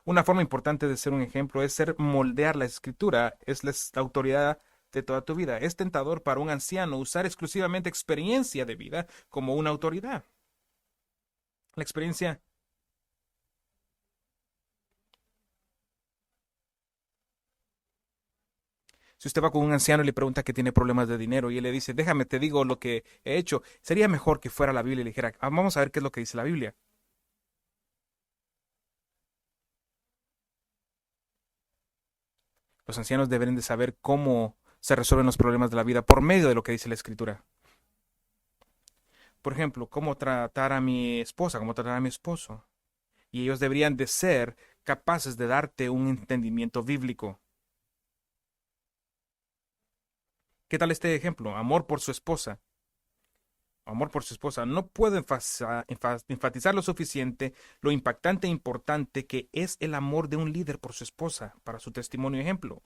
Una forma importante de ser un ejemplo es ser moldear la escritura, es la autoridad de toda tu vida. Es tentador para un anciano usar exclusivamente experiencia de vida como una autoridad. La experiencia. Si usted va con un anciano y le pregunta que tiene problemas de dinero y él le dice, déjame, te digo lo que he hecho, sería mejor que fuera a la Biblia y le dijera, vamos a ver qué es lo que dice la Biblia. Los ancianos deben de saber cómo se resuelven los problemas de la vida por medio de lo que dice la Escritura. Por ejemplo, cómo tratar a mi esposa, cómo tratar a mi esposo. Y ellos deberían de ser capaces de darte un entendimiento bíblico. ¿Qué tal este ejemplo? Amor por su esposa. Amor por su esposa. No puedo enfatizar lo suficiente lo impactante e importante que es el amor de un líder por su esposa para su testimonio y ejemplo.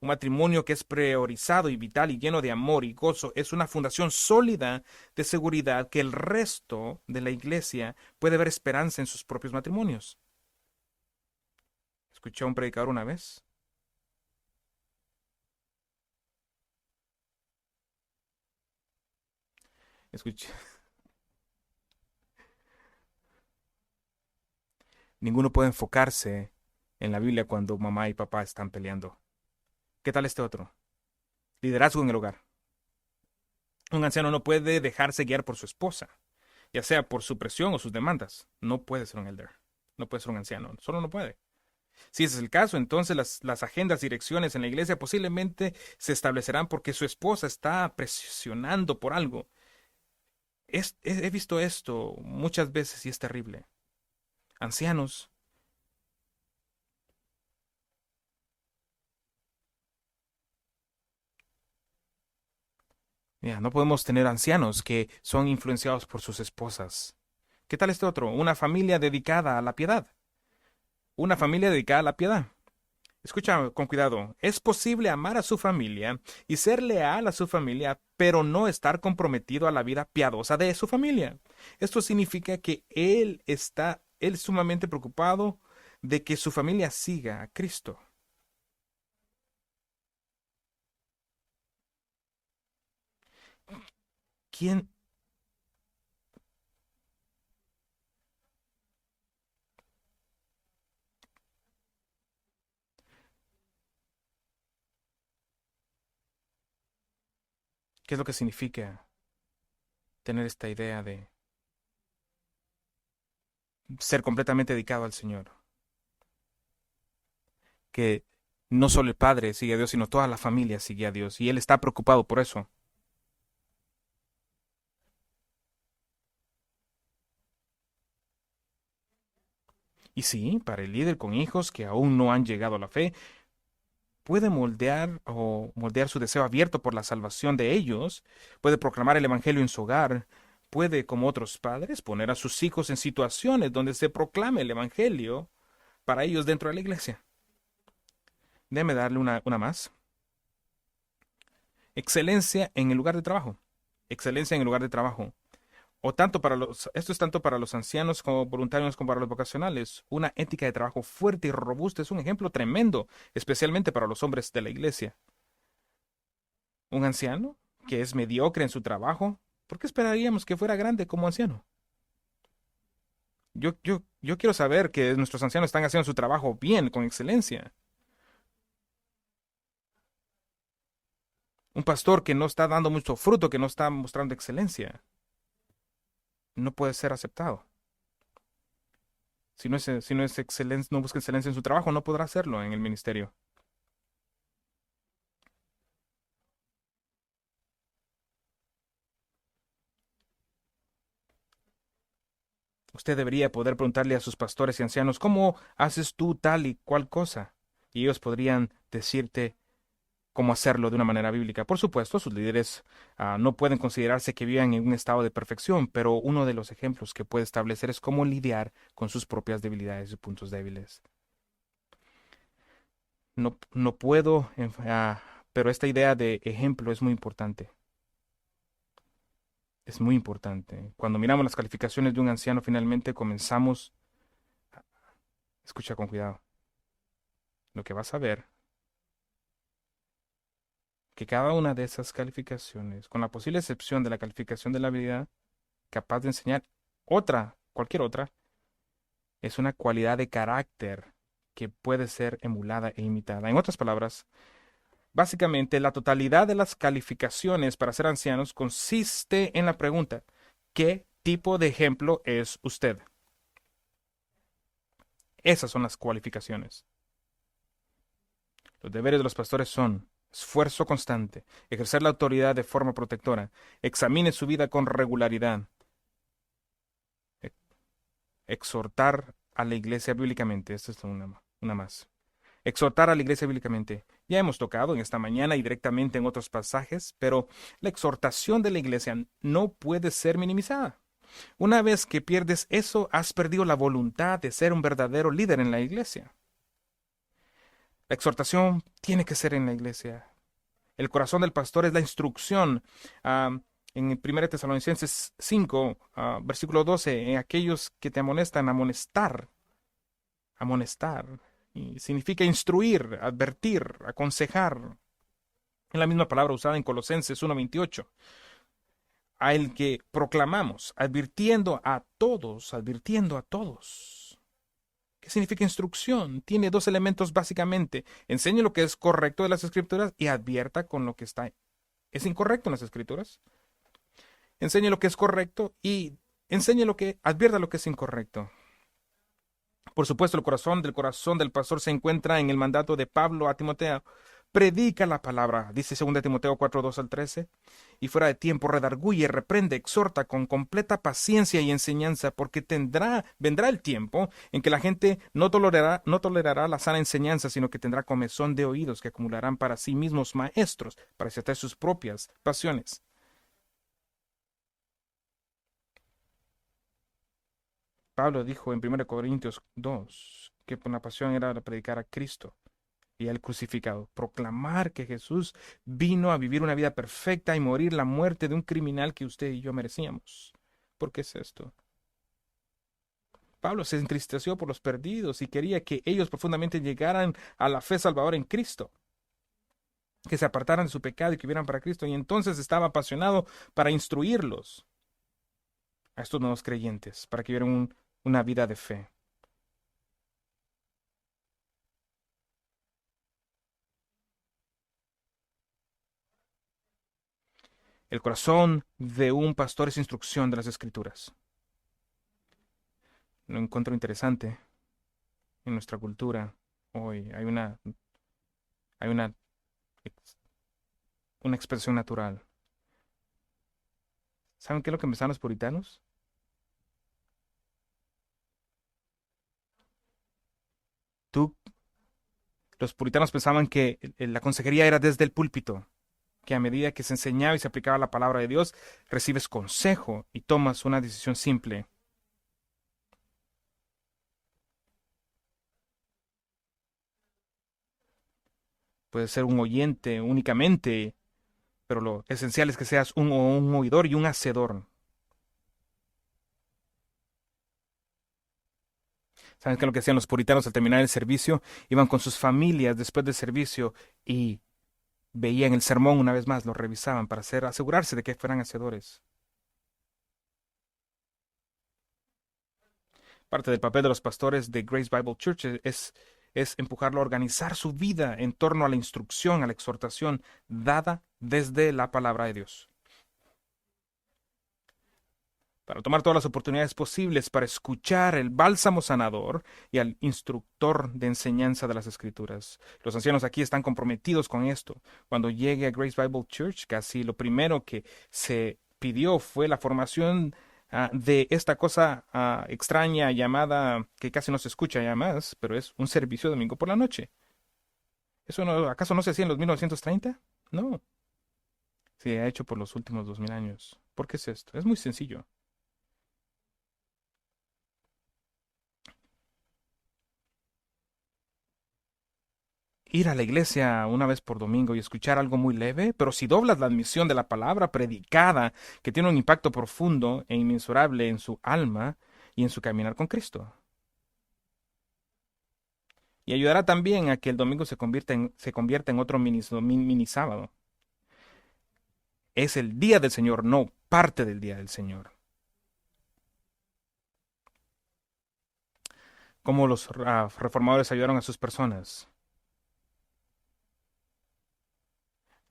Un matrimonio que es priorizado y vital y lleno de amor y gozo es una fundación sólida de seguridad que el resto de la iglesia puede ver esperanza en sus propios matrimonios. Escuché a un predicador una vez. Escuché. Ninguno puede enfocarse en la Biblia cuando mamá y papá están peleando. ¿Qué tal este otro? Liderazgo en el hogar. Un anciano no puede dejarse guiar por su esposa, ya sea por su presión o sus demandas. No puede ser un elder. No puede ser un anciano. Solo no puede. Si ese es el caso, entonces las agendas, direcciones en la iglesia posiblemente se establecerán porque su esposa está presionando por algo. He visto esto muchas veces y es terrible. Ancianos, Ya, no podemos tener ancianos que son influenciados por sus esposas. ¿Qué tal este otro? Una familia dedicada a la piedad. Una familia dedicada a la piedad. Escucha con cuidado. Es posible amar a su familia y ser leal a su familia, pero no estar comprometido a la vida piadosa de su familia. Esto significa que él es sumamente preocupado de que su familia siga a Cristo. ¿Quién? ¿Qué es lo que significa tener esta idea de ser completamente dedicado al Señor? Que no solo el padre sigue a Dios, sino toda la familia sigue a Dios, y él está preocupado por eso. Y sí, para el líder con hijos que aún no han llegado a la fe, puede moldear su deseo abierto por la salvación de ellos, puede proclamar el evangelio en su hogar, puede, como otros padres, poner a sus hijos en situaciones donde se proclame el evangelio para ellos dentro de la iglesia. Déjeme darle una más. Excelencia en el lugar de trabajo. Excelencia en el lugar de trabajo. Esto es tanto para los ancianos como voluntarios como para los vocacionales. Una ética de trabajo fuerte y robusta es un ejemplo tremendo, especialmente para los hombres de la iglesia. Un anciano que es mediocre en su trabajo, ¿por qué esperaríamos que fuera grande como anciano? Yo quiero saber que nuestros ancianos están haciendo su trabajo bien, con excelencia. Un pastor que no está dando mucho fruto, que no está mostrando excelencia, no puede ser aceptado. Si no es excelencia, no busca excelencia en su trabajo, no podrá hacerlo en el ministerio. Usted debería poder preguntarle a sus pastores y ancianos, ¿cómo haces tú tal y cual cosa? Y ellos podrían decirte cómo hacerlo de una manera bíblica. Por supuesto, sus líderes no pueden considerarse que vivan en un estado de perfección, pero uno de los ejemplos que puede establecer es cómo lidiar con sus propias debilidades y puntos débiles. No puedo, pero esta idea de ejemplo es muy importante. Es muy importante. Cuando miramos las calificaciones de un anciano, finalmente comenzamos, escucha con cuidado, lo que vas a ver, que cada una de esas calificaciones, con la posible excepción de la calificación de la habilidad, capaz de enseñar cualquier otra, es una cualidad de carácter que puede ser emulada e imitada. En otras palabras, básicamente la totalidad de las calificaciones para ser ancianos consiste en la pregunta, ¿qué tipo de ejemplo es usted? Esas son las cualificaciones. Los deberes de los pastores son esfuerzo constante, ejercer la autoridad de forma protectora, examine su vida con regularidad, e- exhortar a la iglesia bíblicamente. Esta es una más. Exhortar a la iglesia bíblicamente. Ya hemos tocado en esta mañana y directamente en otros pasajes, pero la exhortación de la iglesia no puede ser minimizada. Una vez que pierdes eso, has perdido la voluntad de ser un verdadero líder en la iglesia. La exhortación tiene que ser en la iglesia. El corazón del pastor es la instrucción. En 1 Tesalonicenses 5, versículo 12, en aquellos que te amonestan, amonestar, amonestar, y significa instruir, advertir, aconsejar. Es la misma palabra usada en Colosenses 1:28. A el que proclamamos, advirtiendo a todos. ¿Qué significa instrucción? Tiene dos elementos básicamente. Enseñe lo que es correcto de las escrituras y advierta con lo que es incorrecto en las escrituras. Enseñe lo que es correcto y advierta lo que es incorrecto. Por supuesto, el corazón del pastor se encuentra en el mandato de Pablo a Timoteo. Predica la palabra, dice 2 Timoteo 4:2 al 13, y fuera de tiempo redarguye, reprende, exhorta con completa paciencia y enseñanza, porque vendrá el tiempo en que la gente no tolerará la sana enseñanza, sino que tendrá comezón de oídos que acumularán para sí mismos maestros, para satisfacer sus propias pasiones. Pablo dijo en 1 Corintios 2 que por la pasión era predicar a Cristo y al crucificado, proclamar que Jesús vino a vivir una vida perfecta y morir la muerte de un criminal que usted y yo merecíamos. ¿Por qué es esto? Pablo se entristeció por los perdidos y quería que ellos profundamente llegaran a la fe salvadora en Cristo, que se apartaran de su pecado y que vivieran para Cristo. Y entonces estaba apasionado para instruirlos a estos nuevos creyentes, para que vivieran una vida de fe. El corazón de un pastor es instrucción de las Escrituras. Lo encuentro interesante en nuestra cultura. Hoy hay ex- una expresión natural. ¿Saben qué es lo que pensaban los puritanos? Tú, los puritanos pensaban que la consejería era desde el púlpito, que a medida que se enseñaba y se aplicaba la palabra de Dios, recibes consejo y tomas una decisión simple. Puedes ser un oyente únicamente, pero lo esencial es que seas un oidor y un hacedor. ¿Saben qué es lo que hacían los puritanos al terminar el servicio? Iban con sus familias después del servicio y veían el sermón una vez más, lo revisaban para asegurarse de que fueran hacedores. Parte del papel de los pastores de Grace Bible Church es empujarlo a organizar su vida en torno a la instrucción, a la exhortación dada desde la palabra de Dios. Para tomar todas las oportunidades posibles para escuchar el bálsamo sanador y al instructor de enseñanza de las Escrituras. Los ancianos aquí están comprometidos con esto. Cuando llegué a Grace Bible Church, casi lo primero que se pidió fue la formación de esta cosa extraña llamada, que casi no se escucha ya más, pero es un servicio domingo por la noche. ¿Eso no, acaso no se hacía en los 1930? No, se ha hecho por los últimos 2000 años. ¿Por qué es esto? Es muy sencillo. Ir a la iglesia una vez por domingo y escuchar algo muy leve, pero si doblas la admisión de la palabra predicada, que tiene un impacto profundo e inmensurable en su alma y en su caminar con Cristo. Y ayudará también a que el domingo se convierta en otro mini sábado. Es el día del Señor, no parte del día del Señor. Como los reformadores ayudaron a sus personas.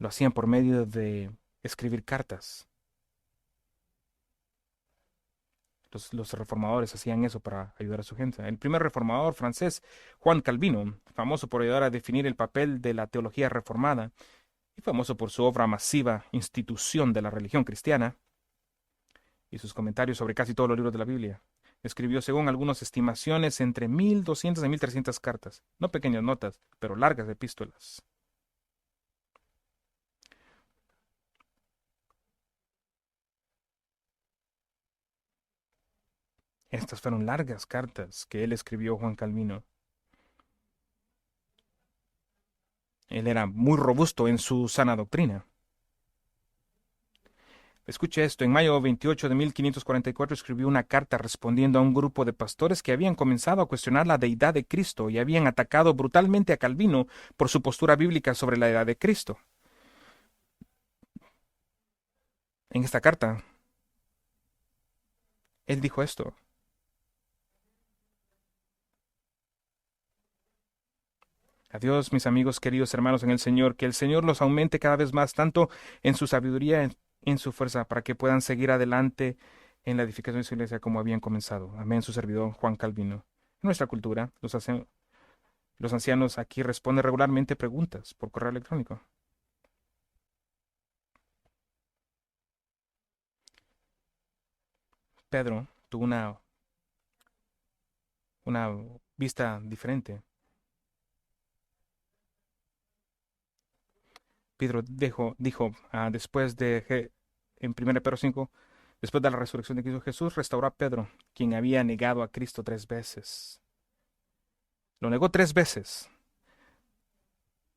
Lo hacían por medio de escribir cartas. Los reformadores hacían eso para ayudar a su gente. El primer reformador francés, Juan Calvino, famoso por ayudar a definir el papel de la teología reformada y famoso por su obra masiva Institución de la Religión Cristiana y sus comentarios sobre casi todos los libros de la Biblia, escribió, según algunas estimaciones, entre 1200 y 1300 cartas, no pequeñas notas, pero largas epístolas. Estas fueron largas cartas que él escribió, Juan Calvino. Él era muy robusto en su sana doctrina. Escuche esto, en mayo 28 de 1544 escribió una carta respondiendo a un grupo de pastores que habían comenzado a cuestionar la deidad de Cristo y habían atacado brutalmente a Calvino por su postura bíblica sobre la deidad de Cristo. En esta carta, él dijo esto: Adiós, mis amigos, queridos hermanos en el Señor, que el Señor los aumente cada vez más, tanto en su sabiduría, en su fuerza, para que puedan seguir adelante en la edificación de su iglesia como habían comenzado. Amén, su servidor Juan Calvino. En nuestra cultura, los ancianos aquí responden regularmente preguntas por correo electrónico. Pedro tuvo una vista diferente. Pedro dijo, después en 1 Pedro 5, Después de la resurrección de Cristo Jesús, restauró a Pedro, quien había negado a Cristo 3 veces. Lo negó 3 veces,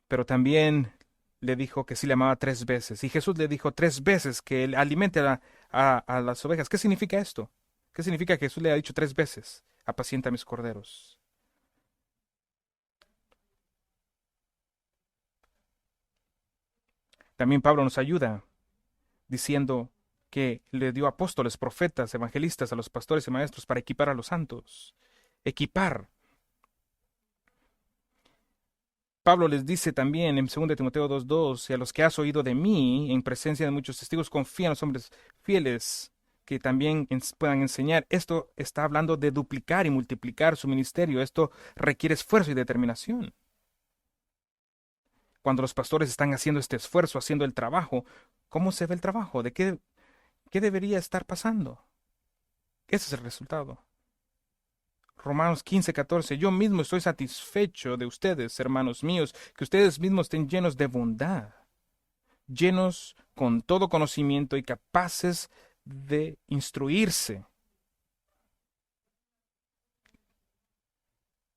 pero también le dijo que sí le amaba 3 veces. Y Jesús le dijo 3 veces que él alimente a las ovejas. ¿Qué significa esto? ¿Qué significa que Jesús le ha dicho 3 veces? Apacienta a mis corderos. También Pablo nos ayuda diciendo que le dio apóstoles, profetas, evangelistas a los pastores y maestros para equipar a los santos. Equipar. Pablo les dice también en 2 Timoteo 2:2, y a los que has oído de mí, en presencia de muchos testigos, confía en los hombres fieles que también puedan enseñar. Esto está hablando de duplicar y multiplicar su ministerio. Esto requiere esfuerzo y determinación. Cuando los pastores están haciendo este esfuerzo, haciendo el trabajo, ¿cómo se ve el trabajo? ¿Qué debería estar pasando? Ese es el resultado. Romanos 15:14. Yo mismo estoy satisfecho de ustedes, hermanos míos, que ustedes mismos estén llenos de bondad, llenos con todo conocimiento y capaces de instruirse.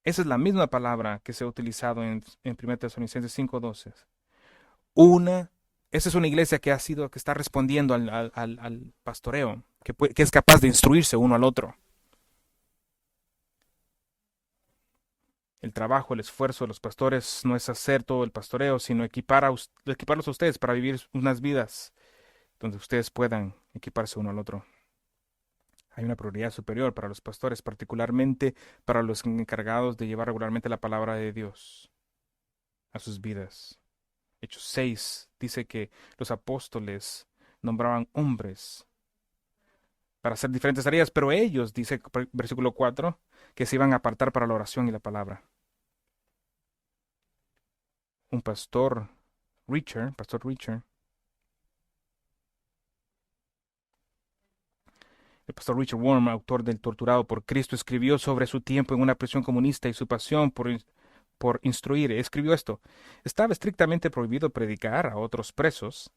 Esa es la misma palabra que se ha utilizado en 1 Tesalonicenses 5:12. Una, esa es una iglesia que está respondiendo al pastoreo, que es capaz de instruirse uno al otro. El trabajo, el esfuerzo de los pastores no es hacer todo el pastoreo, sino equiparlos a ustedes para vivir unas vidas donde ustedes puedan equiparse uno al otro. Hay una prioridad superior para los pastores, particularmente para los encargados de llevar regularmente la palabra de Dios a sus vidas. Hechos 6 dice que los apóstoles nombraban hombres para hacer diferentes tareas, pero ellos, dice versículo 4, que se iban a apartar para la oración y la palabra. Un pastor Richard, el pastor Richard Worm, autor del Torturado por Cristo, escribió sobre su tiempo en una prisión comunista y su pasión por instruir. Escribió esto: estaba estrictamente prohibido predicar a otros presos.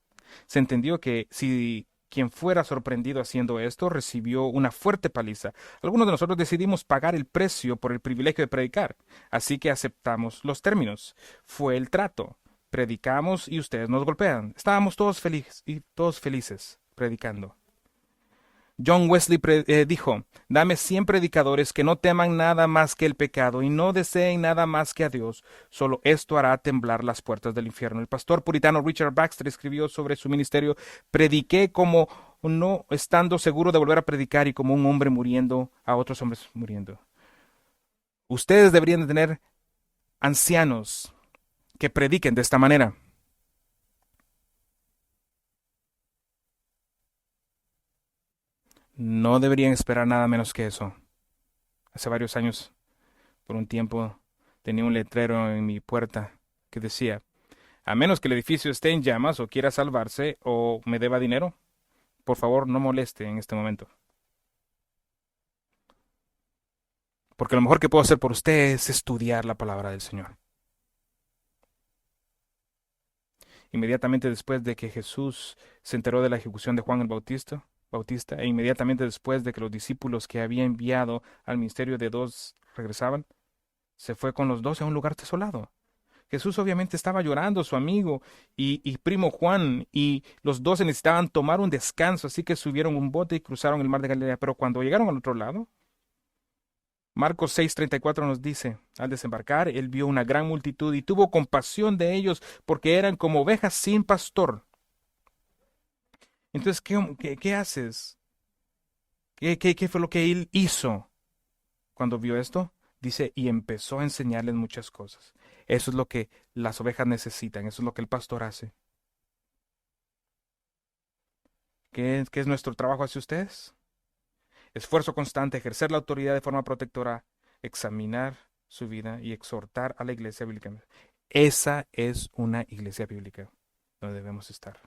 Se entendió que si quien fuera sorprendido haciendo esto recibió una fuerte paliza. Algunos de nosotros decidimos pagar el precio por el privilegio de predicar, así que aceptamos los términos. Fue el trato. Predicamos y ustedes nos golpean. Estábamos todos felices predicando. John Wesley dijo: dame 100 predicadores que no teman nada más que el pecado y no deseen nada más que a Dios. Solo esto hará temblar las puertas del infierno. El pastor puritano Richard Baxter escribió sobre su ministerio: prediqué como no estando seguro de volver a predicar y como un hombre muriendo a otros hombres muriendo. Ustedes deberían de tener ancianos que prediquen de esta manera. No deberían esperar nada menos que eso. Hace varios años, por un tiempo, tenía un letrero en mi puerta que decía: a menos que el edificio esté en llamas o quiera salvarse o me deba dinero, por favor no moleste en este momento. Porque lo mejor que puedo hacer por usted es estudiar la palabra del Señor. Inmediatamente después de que Jesús se enteró de la ejecución de Juan el Bautista, e inmediatamente después de que los discípulos que había enviado al ministerio de dos regresaban, se fue con los 12 a un lugar desolado. Jesús obviamente estaba llorando, su amigo y primo Juan, y los 12 necesitaban tomar un descanso, así que subieron un bote y cruzaron el mar de Galilea. Pero cuando llegaron al otro lado, Marcos 6:34 nos dice: al desembarcar, él vio una gran multitud y tuvo compasión de ellos porque eran como ovejas sin pastor. Entonces, ¿qué haces? ¿Qué fue lo que él hizo cuando vio esto? Dice, y empezó a enseñarles muchas cosas. Eso es lo que las ovejas necesitan, eso es lo que el pastor hace. ¿Qué es nuestro trabajo hacia ustedes? Esfuerzo constante, ejercer la autoridad de forma protectora, examinar su vida y exhortar a la iglesia bíblica. Esa es una iglesia bíblica donde debemos estar.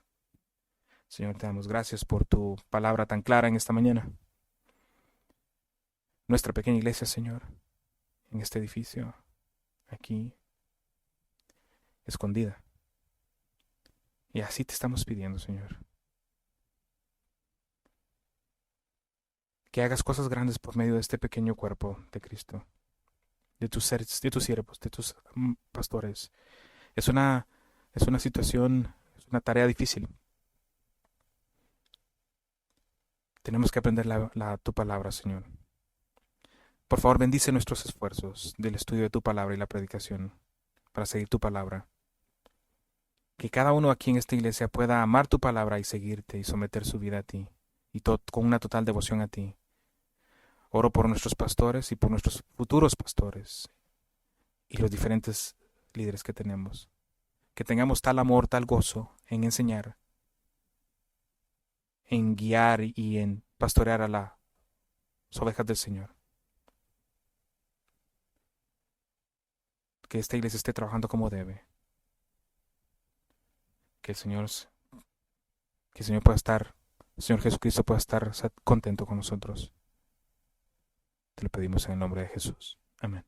Señor, te damos gracias por tu palabra tan clara en esta mañana. Nuestra pequeña iglesia, Señor, en este edificio, aquí, escondida. Y así te estamos pidiendo, Señor. que hagas cosas grandes por medio de este pequeño cuerpo de Cristo, de tus siervos, de tus pastores. Es es una situación, es una tarea difícil. Tenemos que aprender tu palabra, Señor. Por favor, bendice nuestros esfuerzos del estudio de tu palabra y la predicación para seguir tu palabra. Que cada uno aquí en esta iglesia pueda amar tu palabra y seguirte y someter su vida a ti, y con una total devoción a ti. Oro por nuestros pastores y por nuestros futuros pastores y los diferentes líderes que tenemos. Que tengamos tal amor, tal gozo en enseñar, en guiar y en pastorear a las ovejas del Señor. Que esta iglesia esté trabajando como debe. Que el Señor pueda estar, el Señor Jesucristo pueda estar contento con nosotros. Te lo pedimos en el nombre de Jesús. Amén.